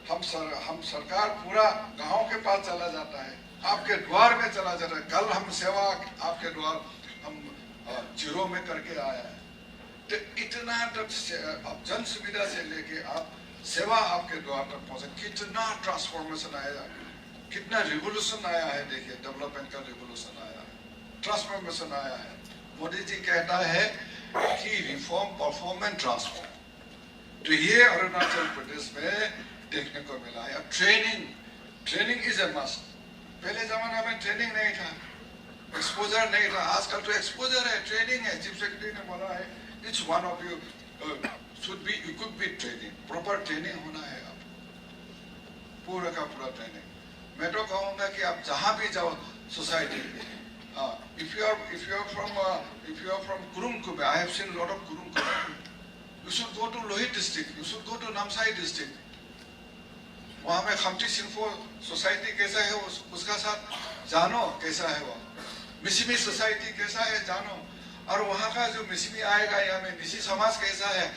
हम सरकार पूरा गांव के पास चला जाता है, आपके द्वार में चला जाता है। कल हम सेवा आपके द्वार हम जीरो में करके आया है। तो इतना तक अब जन सुविधा से लेके आप सेवा आपके द्वार तक पहुंचे, कितना ट्रांसफॉर्मेशन आया, कितना रिवोल्यूशन आया है। देखिए डेवलपमेंट का रिवोल्यूशन आया है, ट्रांसफॉर्मेशन आया है। मोदी जी कहता है कि रिफॉर्म, परफॉर्म एंड ट्रांसफॉर्म, तो ये अरुणाचल प्रदेश में देखने को मिला है। Training is a must. पहले जमाना में ट्रेनिंग नहीं था, एक्सपोजर नहीं था, आजकल तो एक्सपोजर है, ट्रेनिंग है। चीफ सेक्रेटरी ने बोला है it's one of you should be equipped with proper training होना है, आप पूरा का पूरा ट्रेनिंग। मैं तो कहूँगा कि आप जहाँ भी जाओ सोसाइटी में, if you are from Kurung Kume, I have seen a lot of Kurung Kume. You should go to Lohit district, you should go to Namsai district. वहाँ में खमटी सिंफो सोसाइटी कैसा है, उसका साथ जानो कैसा है वो, मिसिमी सोसाइटी कैसा है जानो, और वहाँ का जो मिसिमी आएगा यहाँ में निसी समाज कैसा है।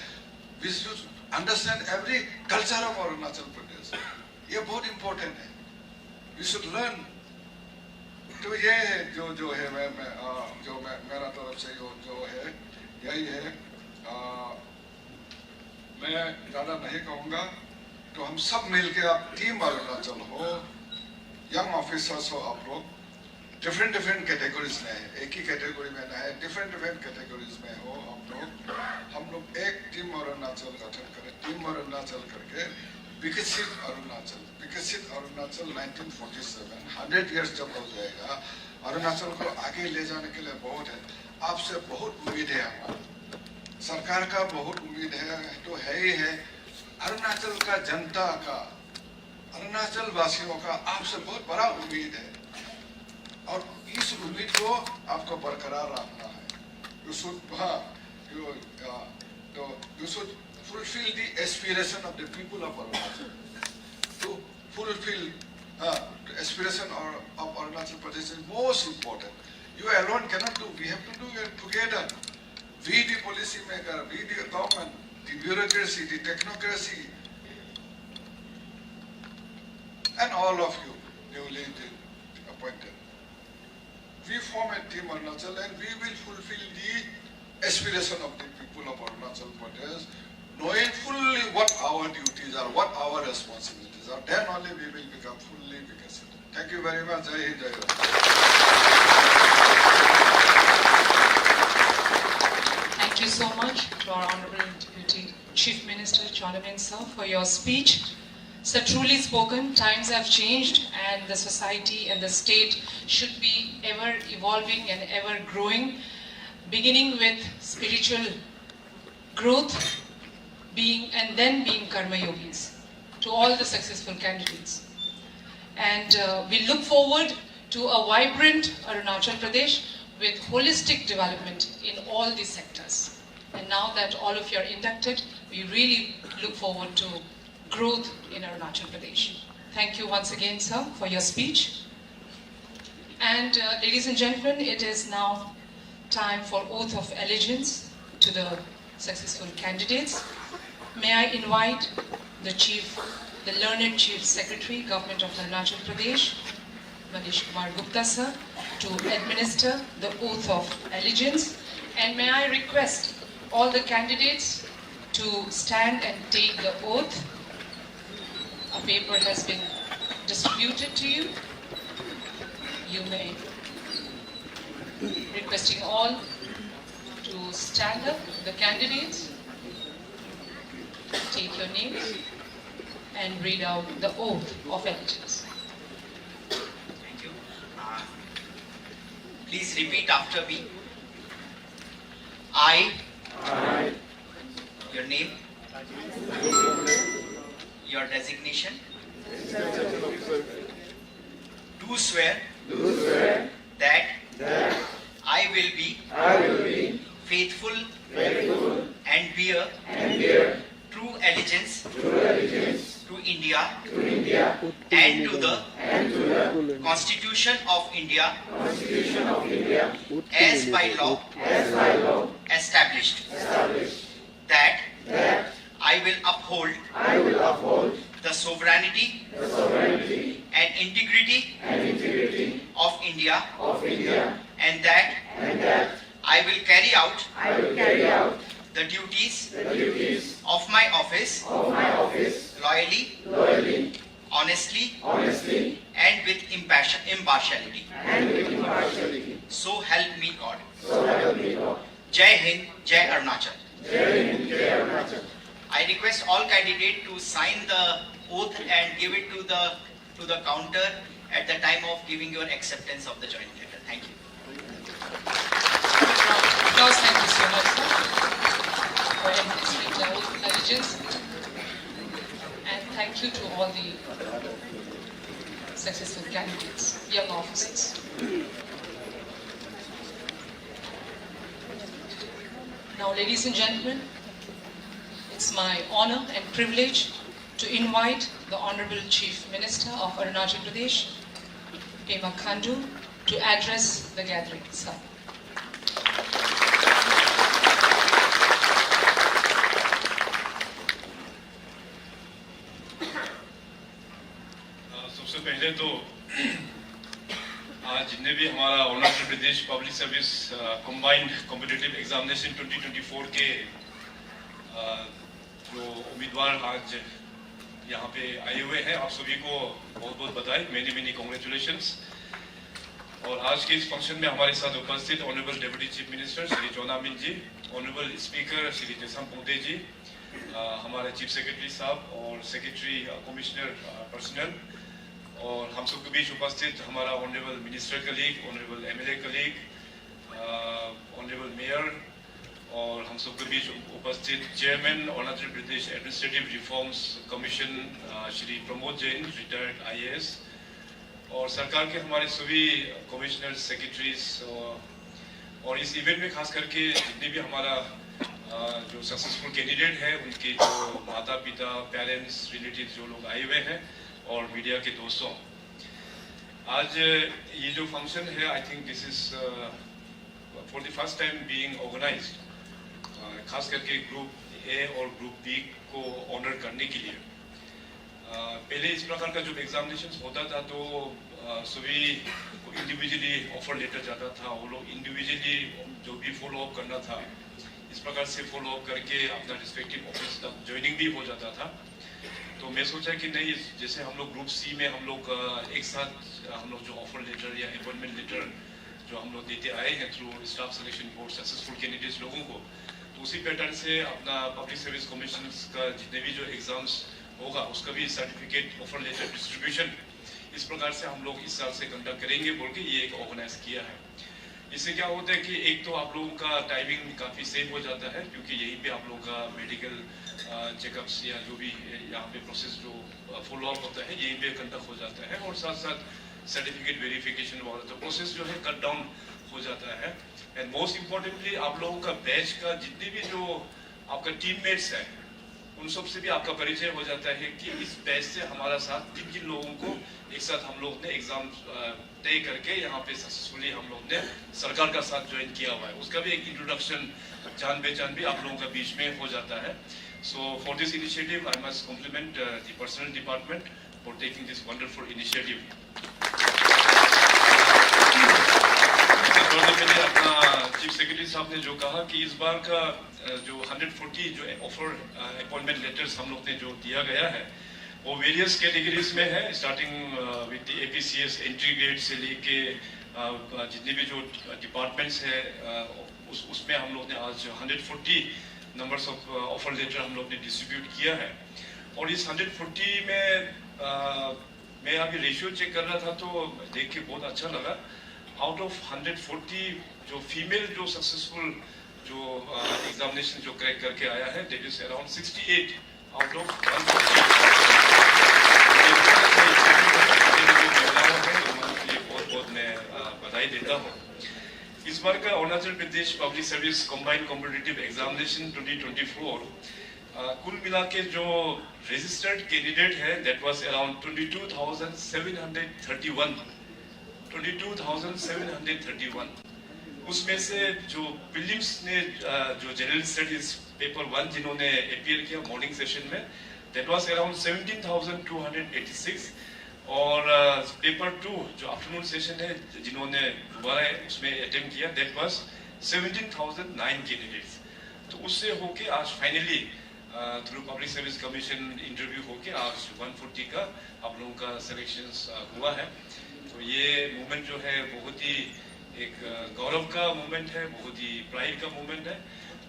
We should understand every culture of Arunachal Pradesh. ये बहुत इम्पोर्टेंट है, you should learn. तो ये है जो है मेरा तरफ से जो है यही है। मैं ज़्यादा नहीं कहूँगा। तो हम सब मिलके आप टीम अरुणाचल हो, यंग ऑफिसर्स हो, आप लोग डिफरेंट कैटेगरीज में है, एक ही कैटेगरी में ना है, डिफरेंट कैटेगरीज में हो आप लोग। हम लोग एक टीम अरुणाचल गठन करें, टीम अरुणाचल करके विकसित अरुणाचल 1947 100 इयर्स जब हो जाएगा, अरुणाचल को आगे ले जाने के लिए बहुत है। आपसे बहुत उम्मीद है, हमारा सरकार का बहुत उम्मीद है, तो है ही है। अरुणाचल का जनता का, अरुणाचल वासियों का आपसे बहुत बड़ा उम्मीद है, और इस उम्मीद को आपको बरकरार रखना है। You should fulfill the aspiration of the people of Arunachal. To fulfill the aspiration of Arunachal Pradesh is most important. You alone cannot do. We have to do it together. We the policy maker, we the government, the bureaucracy, the technocracy, and all of you newly appointed. We form a team Arunachal and we will fulfill the aspiration of the people of Arunachal Pradesh, knowing fully what our duties are, what our responsibilities are. Then only we will become fully Vikasita. Thank you very much. जय हिंद, जय Bharat. Thank you so much to our Honorable Deputy Chief Minister, Cholamin sir, for your speech. Sir, truly spoken, times have changed and the society and the state should be ever evolving and ever growing, beginning with spiritual growth, and then being karma yogis, to all the successful candidates. And we look forward to a vibrant Arunachal Pradesh with holistic development in all these sectors. And now that all of you are inducted, we really look forward to growth in Arunachal Pradesh. Thank you once again, sir, for your speech. And ladies and gentlemen, it is now time for oath of allegiance to the successful candidates. May I invite the learned Chief Secretary, Government of Arunachal Pradesh, Manish Kumar Gupta sir, to administer the oath of allegiance. And may I request all the candidates to stand and take the oath. A paper has been distributed to you. You may, requesting all to stand up, the candidates, take your names and read out the oath of allegiance. Thank you. Please repeat after me. I, your name, your designation, do swear that I will be faithful and bear true allegiance to India and to the Constitution of India as by law established, that I will uphold the sovereignty and integrity of India, and that I will carry out the duties of my office loyally, honestly, and with impartiality. So help me God. Jai Hind, Jai Arunachal. I request all candidates to sign the oath and give it to the counter at the time of giving your acceptance of the joint letter. Thank you. Applause, thank you so much, sir, for administering the oath of allegiance. And thank you to all the successful candidates, young officers. Now, ladies and gentlemen, it's my honor and privilege to invite the Honorable Chief Minister of Arunachal Pradesh, Pema Khandu, to address the gathering. Sir. सबसे पहले तो आज जितने भी हमारा Arunachal Pradesh public service combined competitive examination 2024 के जो उम्मीदवार आज यहाँ पे आए हुए हैं, आप सभी को बहुत बहुत बधाई, मेनी कॉन्ग्रेचुलेशंस। और आज के इस फंक्शन में हमारे साथ उपस्थित honourable deputy chief minister Shri Chowna Mein ji, honourable speaker Shri Tesam Pongte ji, हमारे चीफ सेक्रेटरी साहब और सेक्रेटरी कमिश्नर पर्सनल, और हम सबके बीच उपस्थित हमारा honourable minister colleague, honourable MLA colleague, honourable mayor, और हम सबके बीच उपस्थित chairman Arunachal Pradesh administrative reforms commission Shri Pramod Jain, retired IAS, और सरकार के हमारे सभी कमिश्नर, सेक्रेटरीज, और इस इवेंट में खास करके जितने भी हमारा जो सक्सेसफुल कैंडिडेट है उनके जो माता पिता, पेरेंट्स, रिलेटिव जो लोग आए हुए हैं, और मीडिया के दोस्तों, आज ये जो फंक्शन है, I think this is for the first time being organised, खास करके ग्रुप ए और ग्रुप बी को ऑनर करने के लिए। पहले इस प्रकार का जब एग्जामिनेशन होता था तो सभी को इंडिविजुअली ऑफर लेटर जाता था, वो लोग इंडिविजुअली जो भी फॉलो अप करना था इस प्रकार से फॉलो अप करके अपना रिस्पेक्टिव ऑफिस तक ज्वाइनिंग भी हो जाता था। तो मैं सोचा कि नहीं, जैसे हम लोग ग्रुप सी में हम लोग एक साथ हम लोग जो ऑफर लेटर या अपॉइंटमेंट लेटर जो हम लोग देते आए हैं through staff selection board successful candidates लोगों को, तो उसी पैटर्न से अपना पब्लिक सर्विस कमीशन का जितने भी जो एग्जाम्स होगा उसका भी सर्टिफिकेट ऑफर लेटर डिस्ट्रीब्यूशन इस प्रकार से हम लोग इस साल से कंडक्ट करेंगे बोल के ये एक ऑर्गेनाइज किया है। इससे क्या होता है कि एक तो आप लोगों का टाइमिंग काफ़ी सेव हो जाता है, क्योंकि यहीं पे आप लोगों का मेडिकल चेकअप्स या जो भी यहाँ पे प्रोसेस जो फॉलो अप होता है यहीं पे कंडक्ट हो जाता है, और साथ साथ सर्टिफिकेट वेरिफिकेशन वाला तो प्रोसेस जो है कट डाउन हो जाता है। एंड मोस्ट इम्पोर्टेंटली आप लोगों का बैच का जितने भी जो आपका टीममेट्स है उन सब से भी आपका परिचय हो जाता है कि इस बैच से हमारा साथ किन किन लोगों को एक साथ हम लोग ने एग्जाम तय करके यहाँ पे सक्सेसफुली हम लोग ने सरकार का साथ ज्वाइन किया हुआ है, उसका भी एक इंट्रोडक्शन जान पहचान भी आप लोगों का बीच में हो जाता है। So for this initiative I must compliment the personnel department for taking this wonderful initiative. पहले अपना चीफ सेक्रेटरी साहब ने जो कहा कि इस बार का जो 140 जो ऑफर अपॉइंटमेंट लेटर्स हम लोग ने जो दिया गया है वो वेरियस कैटेगरीज में है, starting with APCS entry grade से लेके जितने भी जो डिपार्टमेंट्स है उसमें हम लोग ने आज 140 नंबर्स ऑफ ऑफर लेटर हम लोग ने डिस्ट्रीब्यूट किया है। और इस 140 में मैं अभी रेशियो चेक कर रहा था तो देख के बहुत अच्छा लगा। आउट ऑफ 140 जो फीमेल जो सक्सेसफुल जो एग्जामिनेशन जो क्रैक करके आया है that is around 68 out of 140 बहुत बहुत मैं बधाई देता हूँ। इस बार का Arunachal Pradesh public service combined competitive examination 2024 कुल मिला के जो रजिस्टर्ड कैंडिडेट है दैट वाज अराउंड 22,731। उसमें से जो प्रीलिम्स ने जो जनरल स्टडीज पेपर 1 जिन्होंने अपीयर किया मॉर्निंग सेशन में दैट वाज अराउंड 17,286, और पेपर 2 जो आफ्टरनून सेशन है जिन्होंने दोबारा उसमें अटेम्प्ट किया दैट वाज 17,009 कैंडिडेट्स। तो उससे होके आज finally through public service commission interview होके आज 140 का आप लोगों का सिलेक्शंस हुआ है। तो ये मूवमेंट जो है बहुत ही एक गौरव का मूवमेंट है, बहुत ही प्राइड का मूवमेंट है।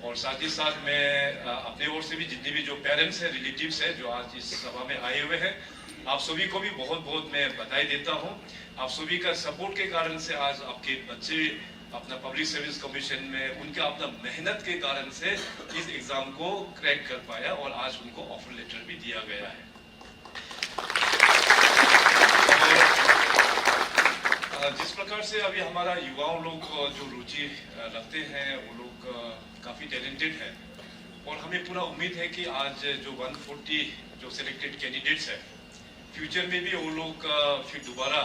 और साथ ही साथ मैं अपने ओर से भी जितने भी जो पेरेंट्स हैं, रिलेटिव्स हैं जो आज इस सभा में आए हुए हैं, आप सभी को भी बहुत बहुत मैं बधाई देता हूँ। आप सभी का सपोर्ट के कारण से आज आपके बच्चे अपना पब्लिक सर्विस कमीशन में उनका अपना मेहनत के कारण से इस एग्जाम को क्रैक कर पाया और आज उनको ऑफर लेटर भी दिया गया है। जिस प्रकार से अभी हमारा युवाओं लोग जो रुचि रखते हैं वो लोग काफ़ी टैलेंटेड है, और हमें पूरा उम्मीद है कि आज जो 140 जो सिलेक्टेड कैंडिडेट्स है फ्यूचर में भी वो लोग फिर दोबारा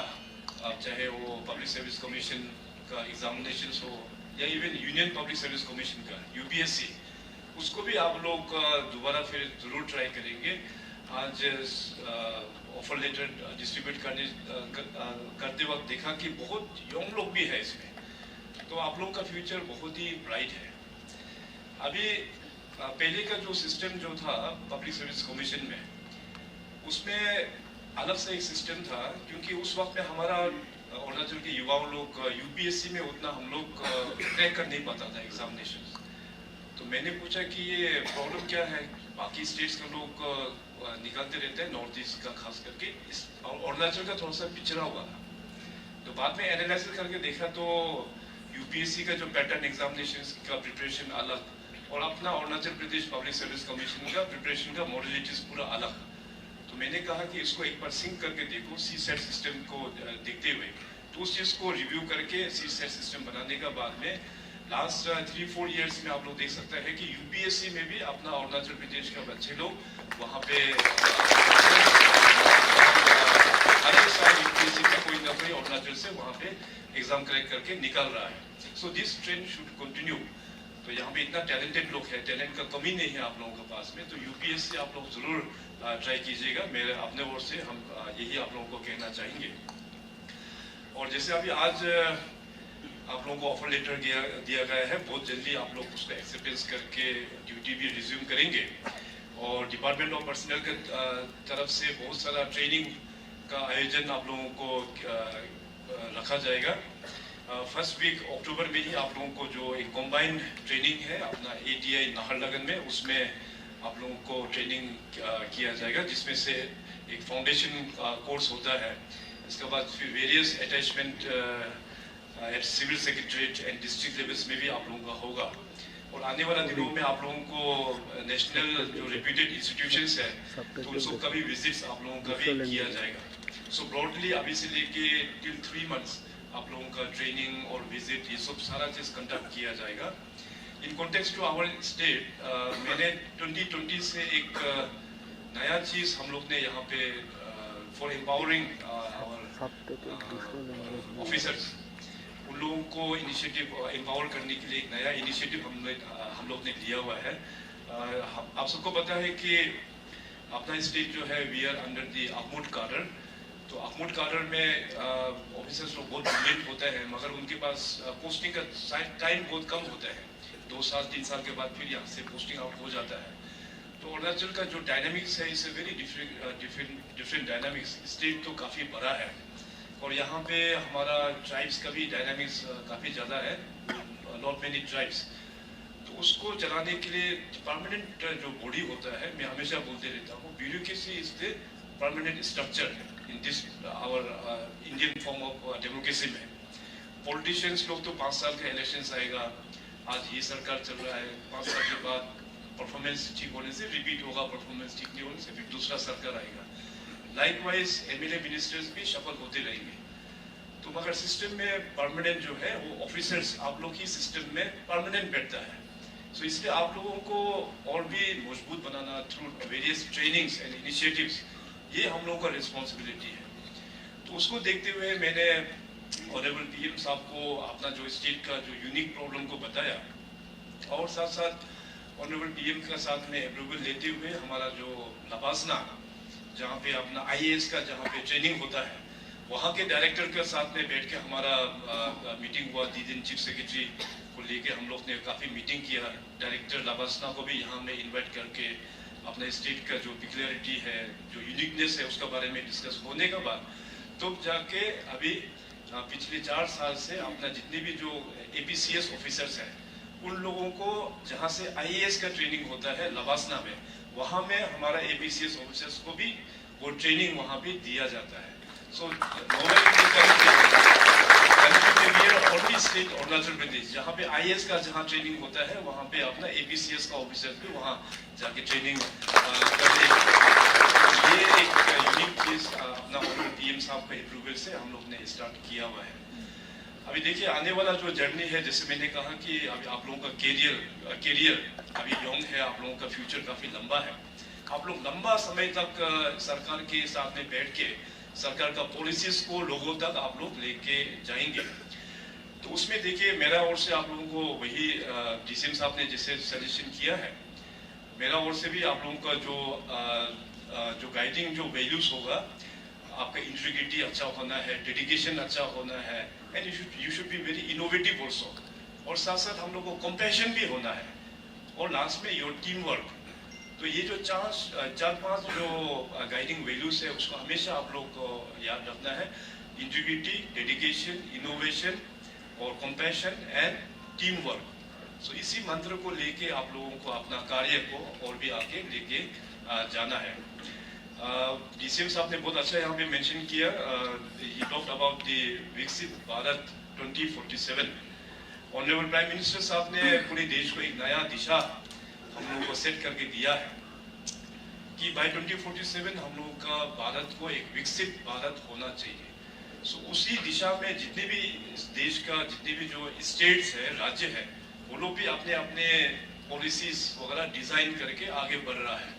चाहे वो पब्लिक सर्विस कमीशन का एग्जामिनेशन हो या even union public service commission का UPSC, उसको भी आप लोग दोबारा फिर जरूर ट्राई करेंगे। आज ऑफर लेटर डिस्ट्रीब्यूट करते वक्त देखा कि बहुत यंग लोग भी है इसमें, तो आप लोगों का फ्यूचर बहुत ही ब्राइट है। अभी पहले का जो सिस्टम जो था पब्लिक सर्विस कमीशन में उसमें अलग से एक सिस्टम था, क्योंकि उस वक्त में हमारा अरुणाचल के युवाओं लोग UPSC में उतना हम लोग क्रैक कर नहीं पाता था एग्जामिनेशन। तो मैंने पूछा कि ये प्रॉब्लम क्या है, बाकी स्टेट्स के लोग निकालते रहते हैं नॉर्थ ईस्ट का खास करके, अरुणाचल का थोड़ा सा पिछड़ा हुआ था। तो बाद में एनालिसिस करके देखा तो UPSC का जो पैटर्न एग्जामिनेशन का प्रिपरेशन अलग और अपना Arunachal Pradesh public service commission का प्रिपरेशन का मॉडलिटीज पूरा अलग। तो मैंने कहा कि इसको एक बार सिंक करके देखो CSET सिस्टम को देखते हुए, तो उस चीज़ को रिव्यू करके CSET सिस्टम बनाने का बाद में लास्ट 3-4 इयर्स में आप लोग देख सकते हैं कि UPSC में भी अपना अरुणाचल प्रदेश का बच्चे लोग वहाँ पे हर एक साल UPSC का कोई ना कोई अरुणाचल से वहाँ पे एग्जाम क्रैक करके निकल रहा है। So this trend should continue. तो यहाँ पे इतना टैलेंटेड लोग है, टैलेंट का कमी नहीं है आप लोगों के पास में, तो UPSC आप लोग जरूर ट्राई कीजिएगा। मेरे अपने ओर से हम यही आप लोगों को कहना चाहेंगे। और जैसे अभी आज आप लोगों को ऑफर लेटर दिया गया है, बहुत जल्दी आप लोग उसका एक्सेप्टेंस करके ड्यूटी भी रिज्यूम करेंगे। और डिपार्टमेंट ऑफ पर्सनल के तरफ से बहुत सारा ट्रेनिंग का आयोजन आप लोगों को रखा जाएगा। फर्स्ट वीक अक्टूबर में ही आप लोगों को जो एक कॉम्बाइंड ट्रेनिंग है अपना ATI नाहरलगन में, उसमें आप लोगों को ट्रेनिंग किया जाएगा, जिसमें से एक फाउंडेशन कोर्स होता है। इसके बाद फिर various attachment at civil secretariat and district levels में भी आप लोगों का होगा। और आने वाला दिनों में आप लोगों को नेशनल जो रेप्यूटेड इंस्टीट्यूशंस है तो उन सब का भी विजिट्स आप लोगों का भी किया जाएगा। सो ब्रॉडली अभी से लेके टिल 3 months आप लोगों का ट्रेनिंग और विजिट ये सब सारा चीज कंडक्ट किया जाएगा। In context to our state मैंने 2020 से एक नया चीज हम लोग ने यहाँ पे फॉर एम्पावरिंग आवर ऑफिसर्स, उन लोगों को इनिशिएटिव एम्पावर करने के लिए एक नया इनिशिएटिव हम लोग ने लिया हुआ है। आप सबको पता है कि अपना स्टेट जो है we are under the AGMUT cadre. तो अकमुट काडर में ऑफिसर्स लोग बहुत ब्रिलियंट होते हैं, मगर उनके पास पोस्टिंग का टाइम बहुत कम होता है। 2 साल 3 साल के बाद फिर यहाँ से पोस्टिंग आउट हो जाता है। तो अरुणाचल का जो डायनामिक्स है इसे वेरी डिफरेंट डायनामिक्स। स्टेट तो काफ़ी बड़ा है और यहाँ पे हमारा ट्राइब्स का भी डायनामिक्स काफ़ी ज़्यादा है, नॉट मेनी ट्राइब्स। तो उसको चलाने के लिए परमानेंट जो बॉडी होता है, मैं हमेशा बोलते रहता हूँ, bureaucracy is the permanent structure in this our Indian form of democracy में। पॉलिटिशियंस लोग तो 5 साल का इलेक्शन आएगा, आज ये सरकार चल रहा है, 5 साल के बाद परफॉर्मेंस ठीक होने से रिपीट होगा, परफॉर्मेंस ठीक नहीं होने से फिर दूसरा सरकार आएगा। लाइकवाइज MLA मिनिस्टर्स भी शपथ होते रहेंगे। तो मगर सिस्टम में परमानेंट जो है वो ऑफिसर्स आप लोग ही सिस्टम में परमानेंट बैठता है। सो इसलिए आप लोगों को और भी मजबूत बनाना through various trainings and initiatives, ये हम लोगों का रिस्पॉन्सिबिलिटी है। तो उसको देखते हुए मैंने ऑनरेबल PM साहब को अपना जो स्टेट का जो यूनिक प्रॉब्लम को बताया और साथ साथ ऑनरेबल PM का साथ में अप्रूवल लेते हुए हमारा जो लबासना जहाँ पे अपना IAS का जहाँ पे ट्रेनिंग होता है वहाँ के डायरेक्टर के साथ में बैठ के हमारा मीटिंग हुआ। दिन चीफ सेक्रेटरी को लेके हम लोग ने काफ़ी मीटिंग किया। डायरेक्टर लबासना को भी यहाँ में इन्वाइट करके अपने स्टेट का जो पिक्युलरिटी है, जो यूनिकनेस है, उसके बारे में डिस्कस होने के बाद तब जाके अभी पिछले 4 साल से अपना जितने भी जो APCS ऑफिसर्स हैं उन लोगों को जहाँ से IAS का ट्रेनिंग होता है लबासना में, वहाँ में हमारा APCS ऑफिसर्स को भी वो ट्रेनिंग वहाँ पे दिया जाता है। सो स्टेट अरुणाचल प्रदेश जहाँ पे IAS का जहाँ ट्रेनिंग होता है वहाँ पे अपना APCS का ऑफिसर भी वहाँ जाके ट्रेनिंग करते हैं। ये एक यूनिक चीज अपना PM साहब के अप्रूवल से हम लोग ने स्टार्ट किया हुआ है। अभी देखिए आने वाला जो जर्नी है, जैसे मैंने कहा कि अभी आप लोगों का कैरियर अभी यंग है, आप लोगों का फ्यूचर काफी लंबा है। आप लोग लंबा समय तक सरकार के साथ में बैठ के सरकार का पॉलिसीज को लोगों तक आप लोग लेके जाएंगे। तो उसमें देखिए मेरा ओर से आप लोगों को वही DCM साहब ने जैसे सजेशन किया है, मेरा ओर से भी आप लोगों का जो गाइडिंग जो वैल्यूज होगा, आपका इंटीग्रिटी अच्छा होना है, डेडिकेशन अच्छा होना है, and you should be very innovative also. और साथ साथ हम लोग को कंपैशन भी होना है, और लास्ट में योर टीम वर्क। तो ये जो 4-5 जो गाइडिंग वैल्यूज है उसको हमेशा आप लोग को याद रखना है। इंटीग्रिटी, डेडिकेशन, इनोवेशन और कंपैशन एंड टीम वर्क। सो इसी मंत्र को लेके आप लोगों को अपना कार्य को और भी आगे लेके जाना है। DCM साहब ने बहुत अच्छा यहाँ पे मेंशन किया, he talked about the विकसित भारत 2047। ऑनरेबल प्राइम मिनिस्टर साहब ने पूरे देश को एक नया दिशा हम लोगों को सेट करके दिया है कि बाय 2047 हम लोगों का भारत को एक विकसित भारत होना चाहिए। सो उसी दिशा में जितने भी इस देश का जितने भी जो स्टेट्स है, राज्य है, वो लोग भी अपने अपने पॉलिसीज वगैरह डिजाइन करके आगे बढ़ रहा है।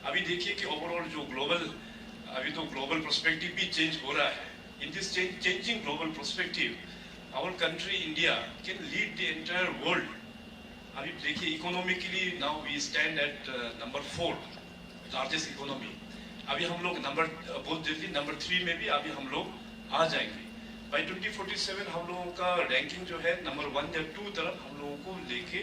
अभी देखिए कि ओवरऑल जो अभी तो ग्लोबल पर्सपेक्टिव भी चेंज हो रहा है। In this changing global perspective our country India can lead the entire world. अभी देखिए economically now we stand at number 4 largest economy. अभी हम लोग बहुत जल्दी नंबर 3 में भी अभी हम लोग आ जाएंगे। बाय 2047 हम लोगों का रैंकिंग जो है नंबर 1 या 2 तरफ हम लोगों को लेके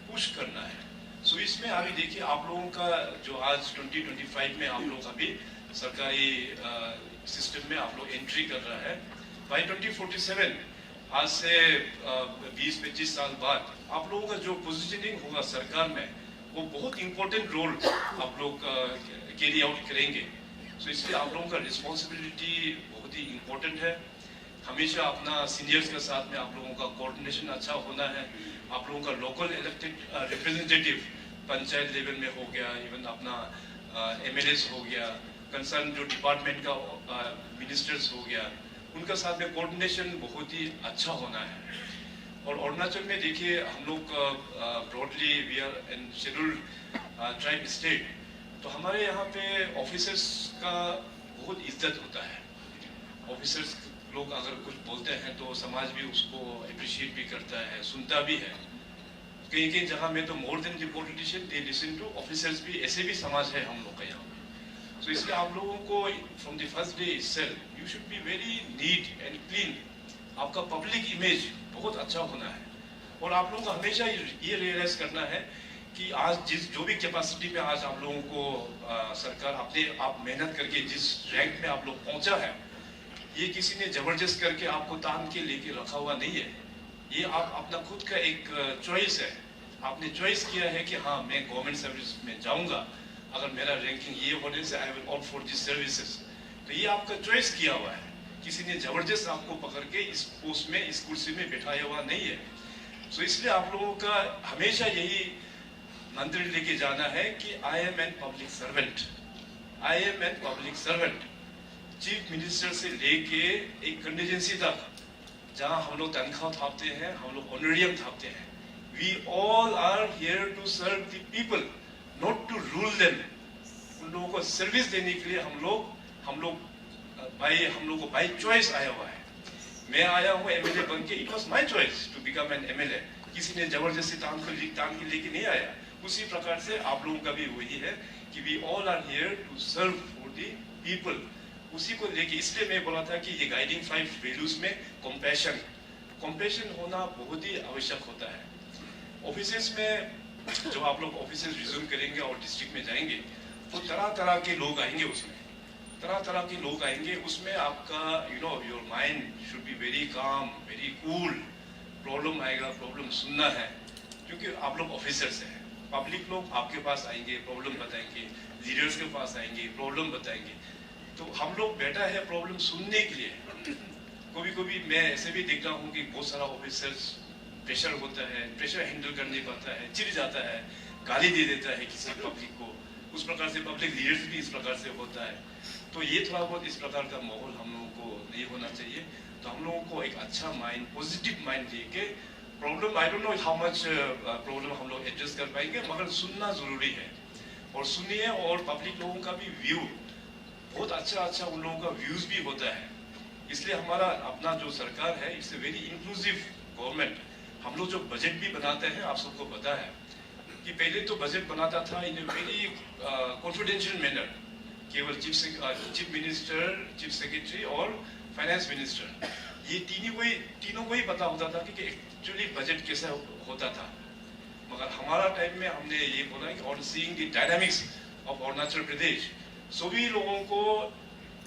पुश करना है। सो इसमें अभी देखिए आप लोगों का जो आज 2025 में आप लोग अभी सरकारी सिस्टम में आप लोग एंट्री कर रहा है, बाई 2047 आज से 20-25 साल बाद आप लोगों का जो पोजीशनिंग होगा सरकार में वो बहुत इंपॉर्टेंट रोल आप लोग कैरी आउट करेंगे। सो इसलिए आप लोगों का रिस्पॉन्सिबिलिटी बहुत ही इंपॉर्टेंट है। हमेशा अपना सीनियर्स के साथ में आप लोगों का कोऑर्डिनेशन अच्छा होना है। आप लोगों का local elected representative panchayat level में हो गया, इवन अपना एमएलएस हो गया, कंसर्न जो डिपार्टमेंट का मिनिस्टर्स हो गया, उनका साथ में कोऑर्डिनेशन बहुत ही अच्छा होना है। और अरुणाचल में देखिए हम लोग broadly we are in scheduled tribe state, तो हमारे यहाँ पे ऑफिसर्स का बहुत इज्जत होता है। ऑफिसर्स लोग अगर कुछ बोलते हैं तो समाज भी उसको अप्रिशिएट भी करता है, सुनता भी है। कहीं कहीं जगह में तो more than the politician they listen to officers भी, ऐसे भी समाज है हम लोग का यहाँ पे। सो इसलिए आप लोगों को from the first day itself you should be very neat and clean. आपका पब्लिक इमेज बहुत अच्छा होना है। और आप लोगों को हमेशा ये रियलाइज करना है कि आज जिस जो भी कैपेसिटी में आज आप लोगों को सरकार अपने आप मेहनत करके जिस रैंक में आप लोग पहुंचा है, ये किसी ने जबरदस्त करके आपको तान के लेके रखा हुआ नहीं है। ये आप अपना खुद का एक चॉइस है। आपने चॉइस किया है कि हाँ मैं गवर्नमेंट सर्विस में जाऊंगा, अगर मेरा रैंकिंग ये होने से I will opt for this services. तो ये आपका चॉइस किया हुआ है, किसी ने जबरदस्त आपको पकड़ के इस पोस्ट में, इस कुर्सी में बिठाया हुआ नहीं है। सो इसलिए आप लोगों का हमेशा यही मंत्र लेके जाना है कि I am an public servant, I am an public servant. Chief minister से लेके एक कंटीजेंसी तक जहां हम लोग तनख्वाह थापते हैं, हम लोग ऑनरेरियम थापते हैं, we all are here to serve the people, not to rule them. उन लोगों को सर्विस देने के लिए हम लोग को बाय चॉइस आया हुआ है। मैं आया हूँ एमएलए बन के, it was my choice to become an MLA. किसी ने जबरदस्ती तान के लेके नहीं आया। उसी प्रकार से आप लोगों का भी वही है कि we all are here to serve for the people. उसी को लेके इसलिए मैं बोला था कि ये गाइडिंग 5 वैल्यूज में कंपैशन होना बहुत ही आवश्यक होता है। ऑफिसेस में जब आप लोग ऑफिसेस रिज्यूम करेंगे और डिस्ट्रिक्ट में जाएंगे तो तरह तरह के लोग आएंगे, उसमें तरह तरह के लोग आएंगे। उसमें आपका your mind should be very calm, very cool. Problem आएगा, प्रॉब्लम सुनना है, क्योंकि आप लोग ऑफिसर्स हैं। पब्लिक लोग आपके पास आएंगे, प्रॉब्लम बताएंगे, लीडर्स के पास आएंगे, प्रॉब्लम बताएंगे। तो हम लोग बैठा है प्रॉब्लम सुनने के लिए। कभी कभी मैं ऐसे भी देखता हूँ कि बहुत सारा ऑफिसर्स प्रेशर होता है, प्रेशर हैंडल कर नहीं पाता है, चिढ़ जाता है, गाली दे देता है किसी पब्लिक को। उस प्रकार से पब्लिक लीडर्स भी इस प्रकार से होता है। तो ये थोड़ा बहुत इस प्रकार का माहौल हम लोगों को नहीं होना चाहिए। तो हम लोगों को एक अच्छा माइंड, पॉजिटिव माइंड लेके problem, I don't know how much problem हम लोग एडजस्ट कर पाएंगे, मगर सुनना जरूरी है। और सुनिए, और पब्लिक लोगों का भी व्यू बहुत अच्छा उन लोगों का व्यूज भी होता है। इसलिए हमारा अपना जो सरकार है, it's a very inclusive government. हम लोग जो बजट भी बनाते हैं, आप सबको पता है कि पहले तो बजट बनाता था इन ए वेरी कॉन्फिडेंशियल मैनर। केवल चीफ मिनिस्टर, चीफ सेक्रेटरी और फाइनेंस मिनिस्टर, ये तीनों को ही पता होता था कि एक्चुअली बजट कैसा होता था। मगर हमारा टाइम में हमने ये बोला कि और seeing the dynamics of Arunachal Pradesh, सभी लोगों को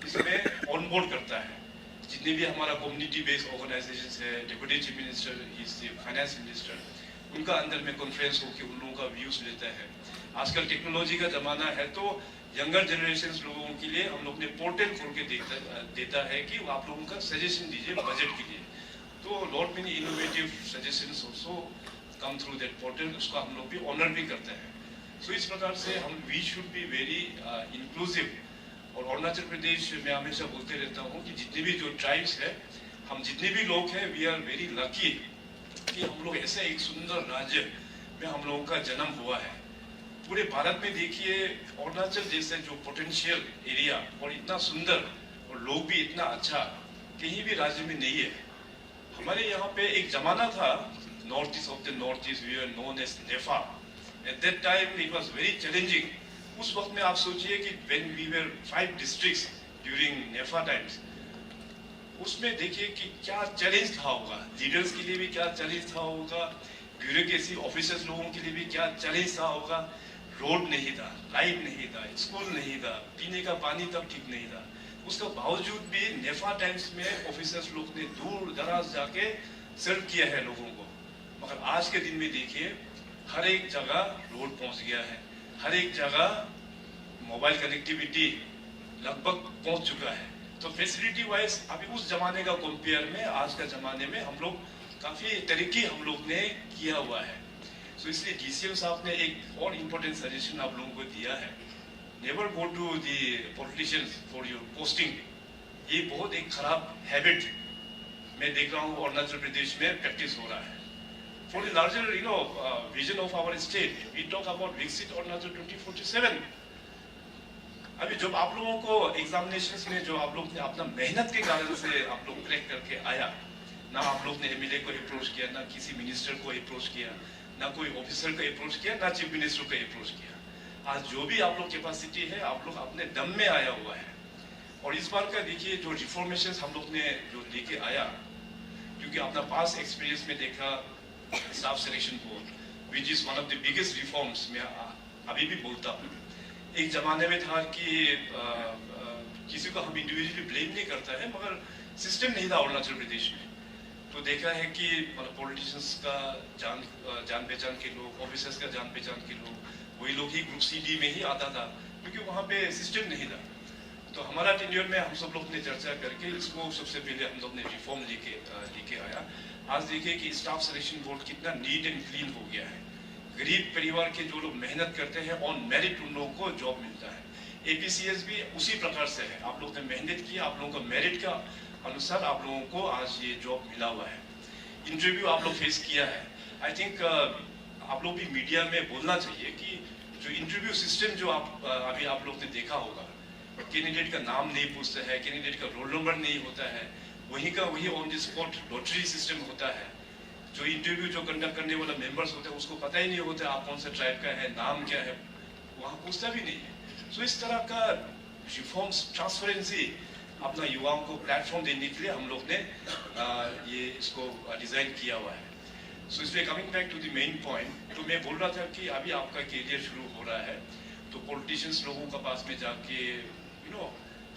इसमें ऑनबोर्ड करता है। जितने भी हमारा कम्युनिटी बेस्ड ऑर्गेनाइजेशंस है, deputy chief minister, finance minister, उनका अंदर में कॉन्फ्रेंस होकर उन लोगों का व्यूज लेता है। आजकल टेक्नोलॉजी का जमाना है, तो यंगर जनरेशन लोगों के लिए हम लोग ने पोर्टल खोल के देता है कि आप लोगों का सजेशन दीजिए बजट के लिए। तो lot many innovative suggestions also come through that portal, उसका हम लोग भी ऑनर भी करते हैं। सो इस प्रकार से we should be very inclusive. और अरुणाचल प्रदेश में हमेशा बोलते रहता हूँ कि जितने भी जो ट्राइब्स है, हम जितने भी लोग हैं, वी आर वेरी लकी कि हम लोग ऐसे एक सुंदर राज्य में हम लोगों का जन्म हुआ है। पूरे भारत में देखिए, अरुणाचल जैसे जो पोटेंशियल एरिया और इतना सुंदर और लोग भी इतना अच्छा कहीं भी राज्य में नहीं है। हमारे यहाँ पे एक जमाना था, north east of the north east, we are known as NEFA. At that time it was very challenging. उस वक्त में आप सोचिए कि when we were 5 districts during NEFA times, उसमें देखिए कि क्या चैलेंज था होगा, लीडर्स के लिए भी क्या चैलेंज था होगा, ब्यूरोक्रेसी ऑफिसर्स लोगों के लिए भी क्या चैलेंज था होगा। रोड नहीं था, लाइट नहीं था, स्कूल नहीं था, पीने का पानी तक ठीक नहीं था। उसका बावजूद भी नेफा टाइम्स में ऑफिसर्स लोग ने दूर दराज जाके सर्व किया है लोगों को। मगर आज के दिन में देखिए हर एक जगह रोड पहुंच गया है, हर एक जगह मोबाइल कनेक्टिविटी लगभग पहुंच चुका है। तो फैसिलिटी वाइज अभी उस जमाने का कंपेयर में आज का जमाने में हम लोग काफी तरक्की हम लोग ने किया हुआ है। तो इसलिए DCM साहब ने एक और इम्पोर्टेंट सजेशन आप लोगों को दिया है, never go to the politicians for your posting. ये बहुत एक खराब हैबिट मैं देख रहा हूँ अरुणाचल प्रदेश में प्रैक्टिस हो रहा है। For the larger vision of our state we talk about विकसित अरुणाचल 2047। अभी जब आप लोगों को एग्जामिनेशंस में जो आप लोग ने अपना मेहनत के कारण से आप लोग क्रैक करके आया, ना आप लोग ने MLA को अप्रोच किया, ना किसी मिनिस्टर को अप्रोच किया, ना कोई ऑफिसर को अप्रोच किया, ना चीफ मिनिस्टर को अप्रोच किया। आज जो भी आप लोग कैपेसिटी है आप लोग अपने दम में आया हुआ है। और इस बार का देखिए जो रिफॉर्मेशन हम लोग ने जो लेके आया, क्योंकि अपना पास एक्सपीरियंस में देखा staff selection board which is one of the biggest reforms. मैं अभी भी बोलता हूँ, एक जमाने में था कि किसी को हम इंडिविजुअली ब्लेम नहीं करता है, मगर सिस्टम नहीं था अरुणाचल प्रदेश में। तो देखा है कि पॉलिटिशियंस का जान पहचान के लोग, ऑफिसर्स का जान पहचान के लोग, वही लोग ही ग्रुप CD में ही आता था, क्योंकि वहाँ पे सिस्टम नहीं था। तो हमारा टेन्योर में हम सब लोग ने चर्चा करके इसको सबसे पहले हम लोग ने रिफॉर्म लेके आया। आज देखिए कि स्टाफ सिलेक्शन बोर्ड कितना नीट एंड क्लीन हो गया है। गरीब परिवार के जो लोग मेहनत करते हैं ऑन मेरिट उन लोगों को जॉब मिलता है। APCS भी उसी प्रकार से है, आप लोग ने मेहनत किया, आप लोगों को मेरिट का अनुसार आप लोगों को आज ये जॉब मिला हुआ है। इंटरव्यू आप लोग फेस किया है। आई थिंक आप लोग भी मीडिया में बोलना चाहिए कि जो इंटरव्यू सिस्टम जो अभी आप लोग ने देखा होगा, कैंडिडेट का नाम नहीं पूछता है, कैंडिडेट का रोल नंबर नहीं होता है, वही का वही on the spot lottery system होता है। जो इंटरव्यू जो कंडक्ट करने वाला मेंबर्स होते हैं उसको पता ही नहीं होता आप कौन सा ट्राइब का है, नाम क्या है, वहाँ पूछता भी नहीं है। सो इस तरह का रिफॉर्म्स, ट्रांसपेरेंसी अपना युवाओं को प्लेटफॉर्म देने के लिए हम लोग ने ये इसको डिजाइन किया हुआ है। सो इसलिए coming back to the main point, तो मैं बोल रहा था कि अभी आपका करियर शुरू हो रहा है, तो पॉलिटिशियंस लोगों का पास में जाके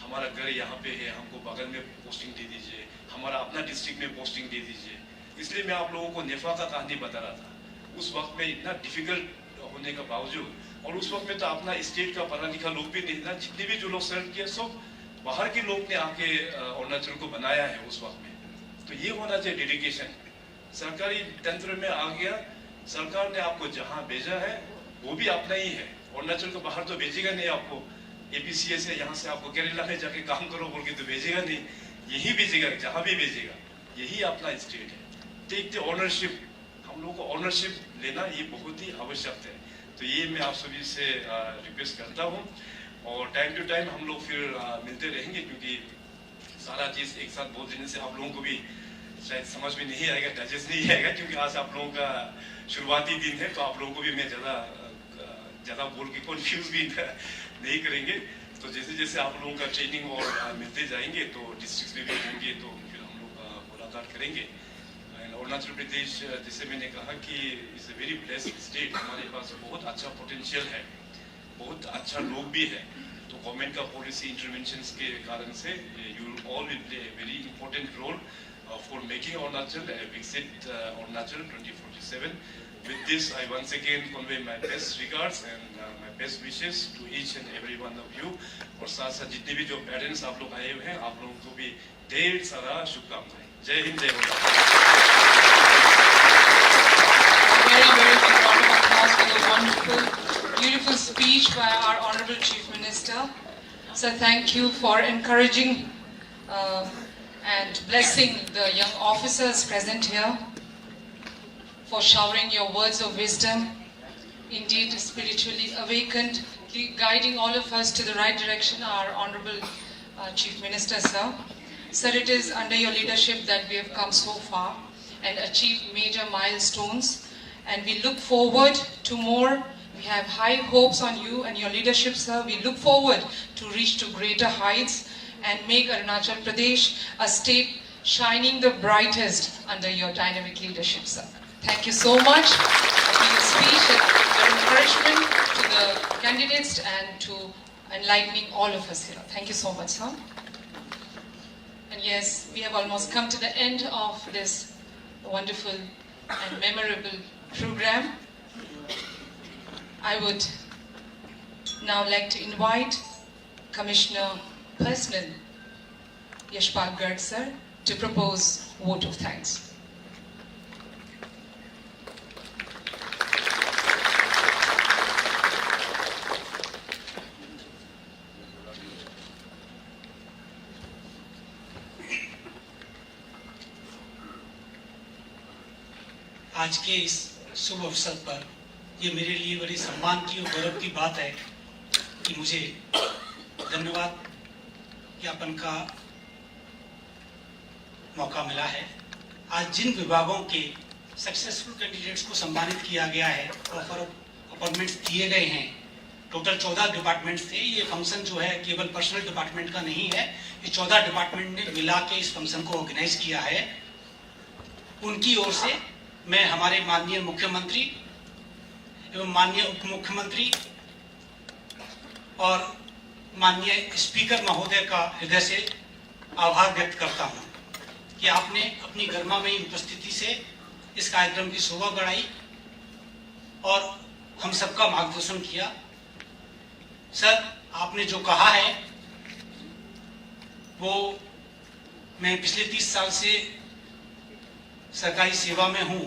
हमारा घर यहाँ पे है, हमको बगल में पोस्टिंग दे दीजिए, हमारा अपना डिस्ट्रिक्ट में पोस्टिंग दे दीजिए। इसलिए मैं आप लोगों को नेफा का कहानी बता रहा था। उस वक्त में इतना डिफिकल्ट होने का बावजूद, और उस वक्त में तो अपना स्टेट का पढ़ा लिखा लोग भी नहीं था, जितने भी जो लोग सर्व किया सब बाहर के लोग ने आके अरुणाचल को बनाया है उस वक्त में। तो ये होना चाहिए डेडिकेशन। सरकारी तंत्र में आ गया, सरकार ने आपको जहाँ भेजा है वो भी अपना ही है। अरुणाचल को बाहर तो भेजेगा नहीं आपको, APCS है यहाँ से आपको केरला में जाके काम करो बोल के तो भेजेगा नहीं, यही भेजेगा, जहाँ भी भेजेगा यही अपना स्टेट है। टेक द ऑनरशिप, हम लोग को ऑनरशिप लेना ये बहुत ही आवश्यक है। तो ये मैं आप सभी से रिक्वेस्ट करता हूँ, और टाइम टू टाइम हम लोग फिर मिलते रहेंगे, क्योंकि सारा चीज़ एक साथ बोल देने से आप लोगों को भी शायद समझ में नहीं आएगा, डाइजेस्ट नहीं आएगा, क्योंकि आज आप लोगों का शुरुआती दिन है, तो आप लोगों को भी मैं ज़्यादा बोल के कन्फ्यूज भी नहीं करेंगे। तो जैसे जैसे आप लोगों का ट्रेनिंग और मिलते जाएंगे तो डिस्ट्रिक्ट में भी होंगे, तो फिर हम लोग मुलाकात करेंगे। अरुणाचल प्रदेश, जैसे मैंने कहा कि it's a very blessed state, हमारे पास बहुत अच्छा पोटेंशियल है, बहुत अच्छा लोग भी है। तो गवर्नमेंट का पॉलिसी इंटरवेंशंस के कारण से you all will play a very important role for making Arunachal a Viksit Arunachal 2047. With this, I once again convey my best regards and my best wishes to each and every one of you. और साथ साथ जितने भी जो parents आप लोग आए हुए हैं, आप लोगों को भी ढेर सारा शुभकामनाएं। जय हिंद, जय Bharat. Very, very big round of applause for the wonderful, beautiful speech by our Honorable Chief Minister. So thank you for encouraging and blessing the young officers present here, for showering your words of wisdom, indeed spiritually awakened, guiding all of us to the right direction, our Honorable Chief Minister, sir. Sir, it is under your leadership that we have come so far and achieved major milestones, and we look forward to more. We have high hopes on you and your leadership, sir. We look forward to reach to greater heights and make Arunachal Pradesh a state shining the brightest under your dynamic leadership, sir. Thank you so much for your speech and your encouragement to the candidates and to enlightening all of us here. Thank you so much, sir. And yes, we have almost come to the end of this wonderful and memorable program. I would now like to invite Commissioner Personnel Yashpal Garg sir to propose vote of thanks. आज के इस शुभ अवसर पर ये मेरे लिए बड़ी सम्मान की और गौरव की बात है कि मुझे धन्यवाद ज्ञापन का मौका मिला है। आज जिन विभागों के सक्सेसफुल कैंडिडेट्स को सम्मानित किया गया है, ऑफर अपॉइंटमेंट्स दिए गए हैं, टोटल 14 डिपार्टमेंट्स थे। ये फंक्शन जो है केवल पर्सनल डिपार्टमेंट का नहीं है, ये 14 डिपार्टमेंट ने मिला के इस फंक्शन को ऑर्गेनाइज किया है। उनकी ओर से मैं हमारे माननीय मुख्यमंत्री एवं माननीय उप मुख्यमंत्री और माननीय स्पीकर महोदय का हृदय से आभार व्यक्त करता हूं कि आपने अपनी गरिमामयी उपस्थिति से इस कार्यक्रम की शोभा बढ़ाई और हम सबका मार्गदर्शन किया। सर, आपने जो कहा है वो मैं पिछले 30 साल से सरकारी सेवा में हूं।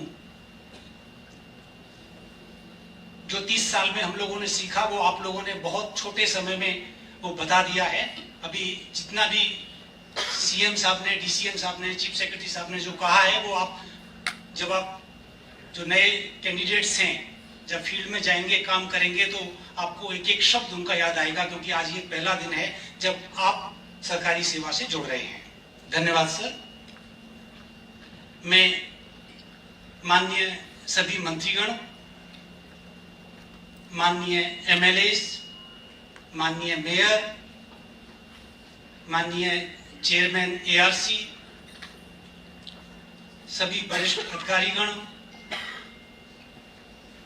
जो 30 साल में हम लोगों ने सीखा वो आप लोगों ने बहुत छोटे समय में वो बता दिया है। अभी जितना भी सीएम साहब ने, डीसीएम साहब ने, चीफ सेक्रेटरी साहब ने जो कहा है वो आप जब आप जो नए कैंडिडेट्स हैं जब फील्ड में जाएंगे, काम करेंगे तो आपको एक एक शब्द उनका याद आएगा, क्योंकि आज ये पहला दिन है जब आप सरकारी सेवा से जुड़ रहे हैं। धन्यवाद सर। मैं माननीय सभी मंत्रीगण, माननीय एमएलएस, माननीय मेयर, माननीय चेयरमैन एआरसी, सभी वरिष्ठ अधिकारीगण,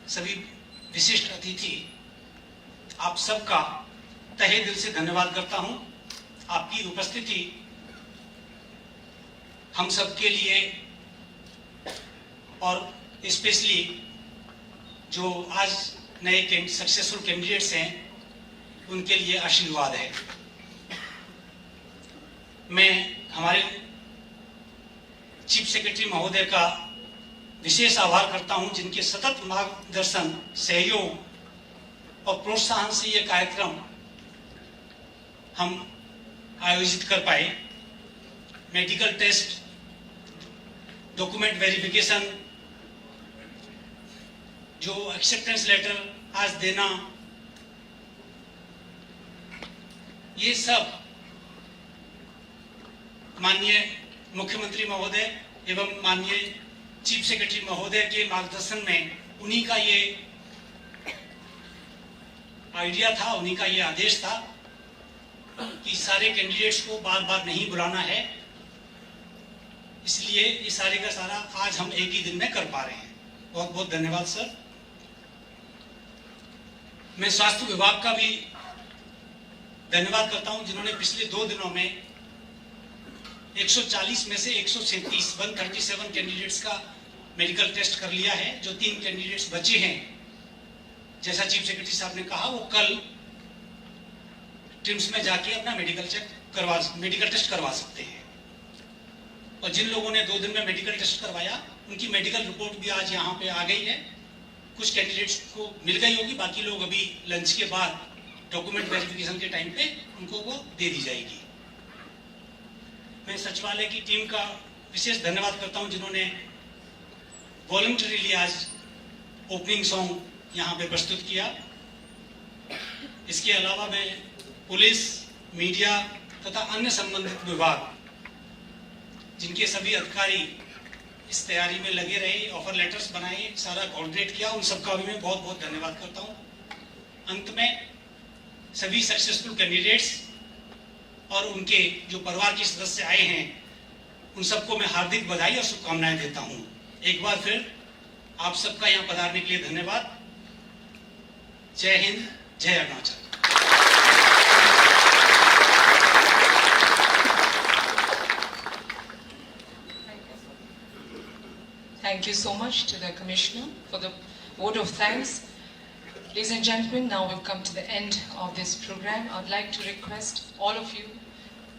सभी विशिष्ट अतिथि, आप सबका तहे दिल से धन्यवाद करता हूं। आपकी उपस्थिति हम सबके लिए और स्पेशली जो आज नए सक्सेसफुल कैंडिडेट्स हैं उनके लिए आशीर्वाद है। मैं हमारे चीफ सेक्रेटरी महोदय का विशेष आभार करता हूं, जिनके सतत मार्गदर्शन, सहयोग और प्रोत्साहन से ये कार्यक्रम हम आयोजित कर पाए। मेडिकल टेस्ट, डॉक्यूमेंट वेरिफिकेशन, जो एक्सेप्टेंस लेटर आज देना, ये सब माननीय मुख्यमंत्री महोदय एवं माननीय चीफ सेक्रेटरी महोदय के मार्गदर्शन में उन्हीं का ये आइडिया था, उन्हीं का ये आदेश था कि सारे कैंडिडेट्स को बार बार नहीं बुलाना है, इसलिए ये सारे का सारा आज हम एक ही दिन में कर पा रहे हैं। बहुत बहुत धन्यवाद सर। मैं स्वास्थ्य विभाग का भी धन्यवाद करता हूं, जिन्होंने पिछले 2 दिनों में 140 में से 137 कैंडिडेट्स का मेडिकल टेस्ट कर लिया है। जो 3 कैंडिडेट्स बचे हैं, जैसा चीफ सेक्रेटरी साहब ने कहा, वो कल ट्रिम्स में जाके अपना मेडिकल टेस्ट करवा सकते हैं। और जिन लोगों ने 2 दिन में मेडिकल टेस्ट करवाया, उनकी मेडिकल रिपोर्ट भी आज यहाँ पे आ गई है। कुछ कैंडिडेट्स को मिल गई होगी, बाकी लोग अभी लंच के बाद डॉक्यूमेंट वेरिफिकेशन के टाइम पे उनको वो दे दी जाएगी। मैं सचिवालय की टीम का विशेष धन्यवाद करता हूं, जिन्होंने वॉलंटरीली आज ओपनिंग सॉन्ग यहाँ पे प्रस्तुत किया। इसके अलावा मैं पुलिस, मीडिया तथा अन्य संबंधित विभाग, जिनके सभी अधिकारी इस तैयारी में लगे रहे, ऑफर लेटर्स बनाए, सारा कोऑर्डिनेट किया, उन सबका भी मैं बहुत बहुत धन्यवाद करता हूं। अंत में सभी सक्सेसफुल कैंडिडेट्स और उनके जो परिवार के सदस्य आए हैं, उन सबको मैं हार्दिक बधाई और शुभकामनाएं देता हूं। एक बार फिर आप सबका यहाँ पधारने के लिए धन्यवाद। जय हिंद, जय Arunachal. Thank you so much to the Commissioner for the vote of thanks. Ladies and gentlemen, now we've come to the end of this program. I'd like to request all of you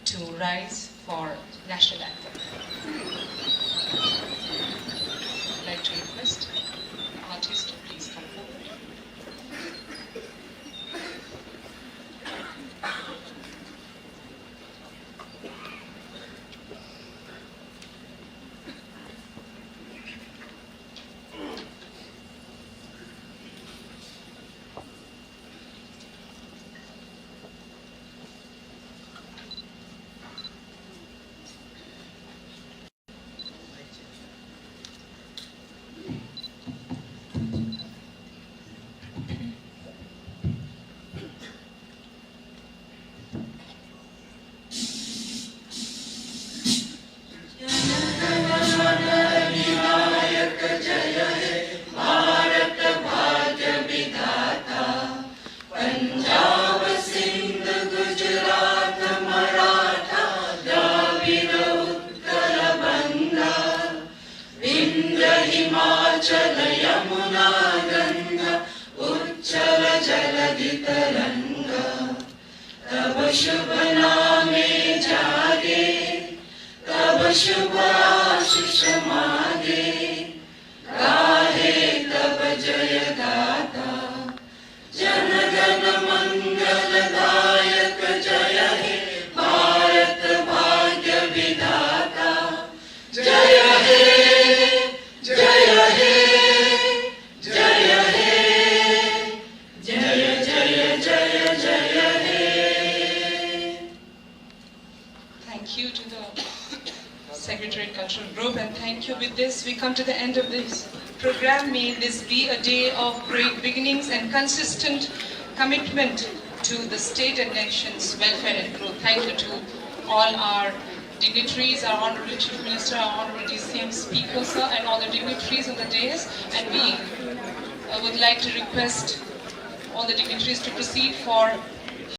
to rise for National Anthem. I'd like to request artists to please come forward. Thank you to the Secretariat Cultural Group, and thank you. With this, we come to the end of this program. May this be a day of great beginnings and consistent commitment to the state and nation's welfare and growth. Thank you to all our dignitaries, our Honorable Chief Minister, our Honorable DCM Speaker, sir, and all the dignitaries on the dais. And we would like to request all the dignitaries to proceed for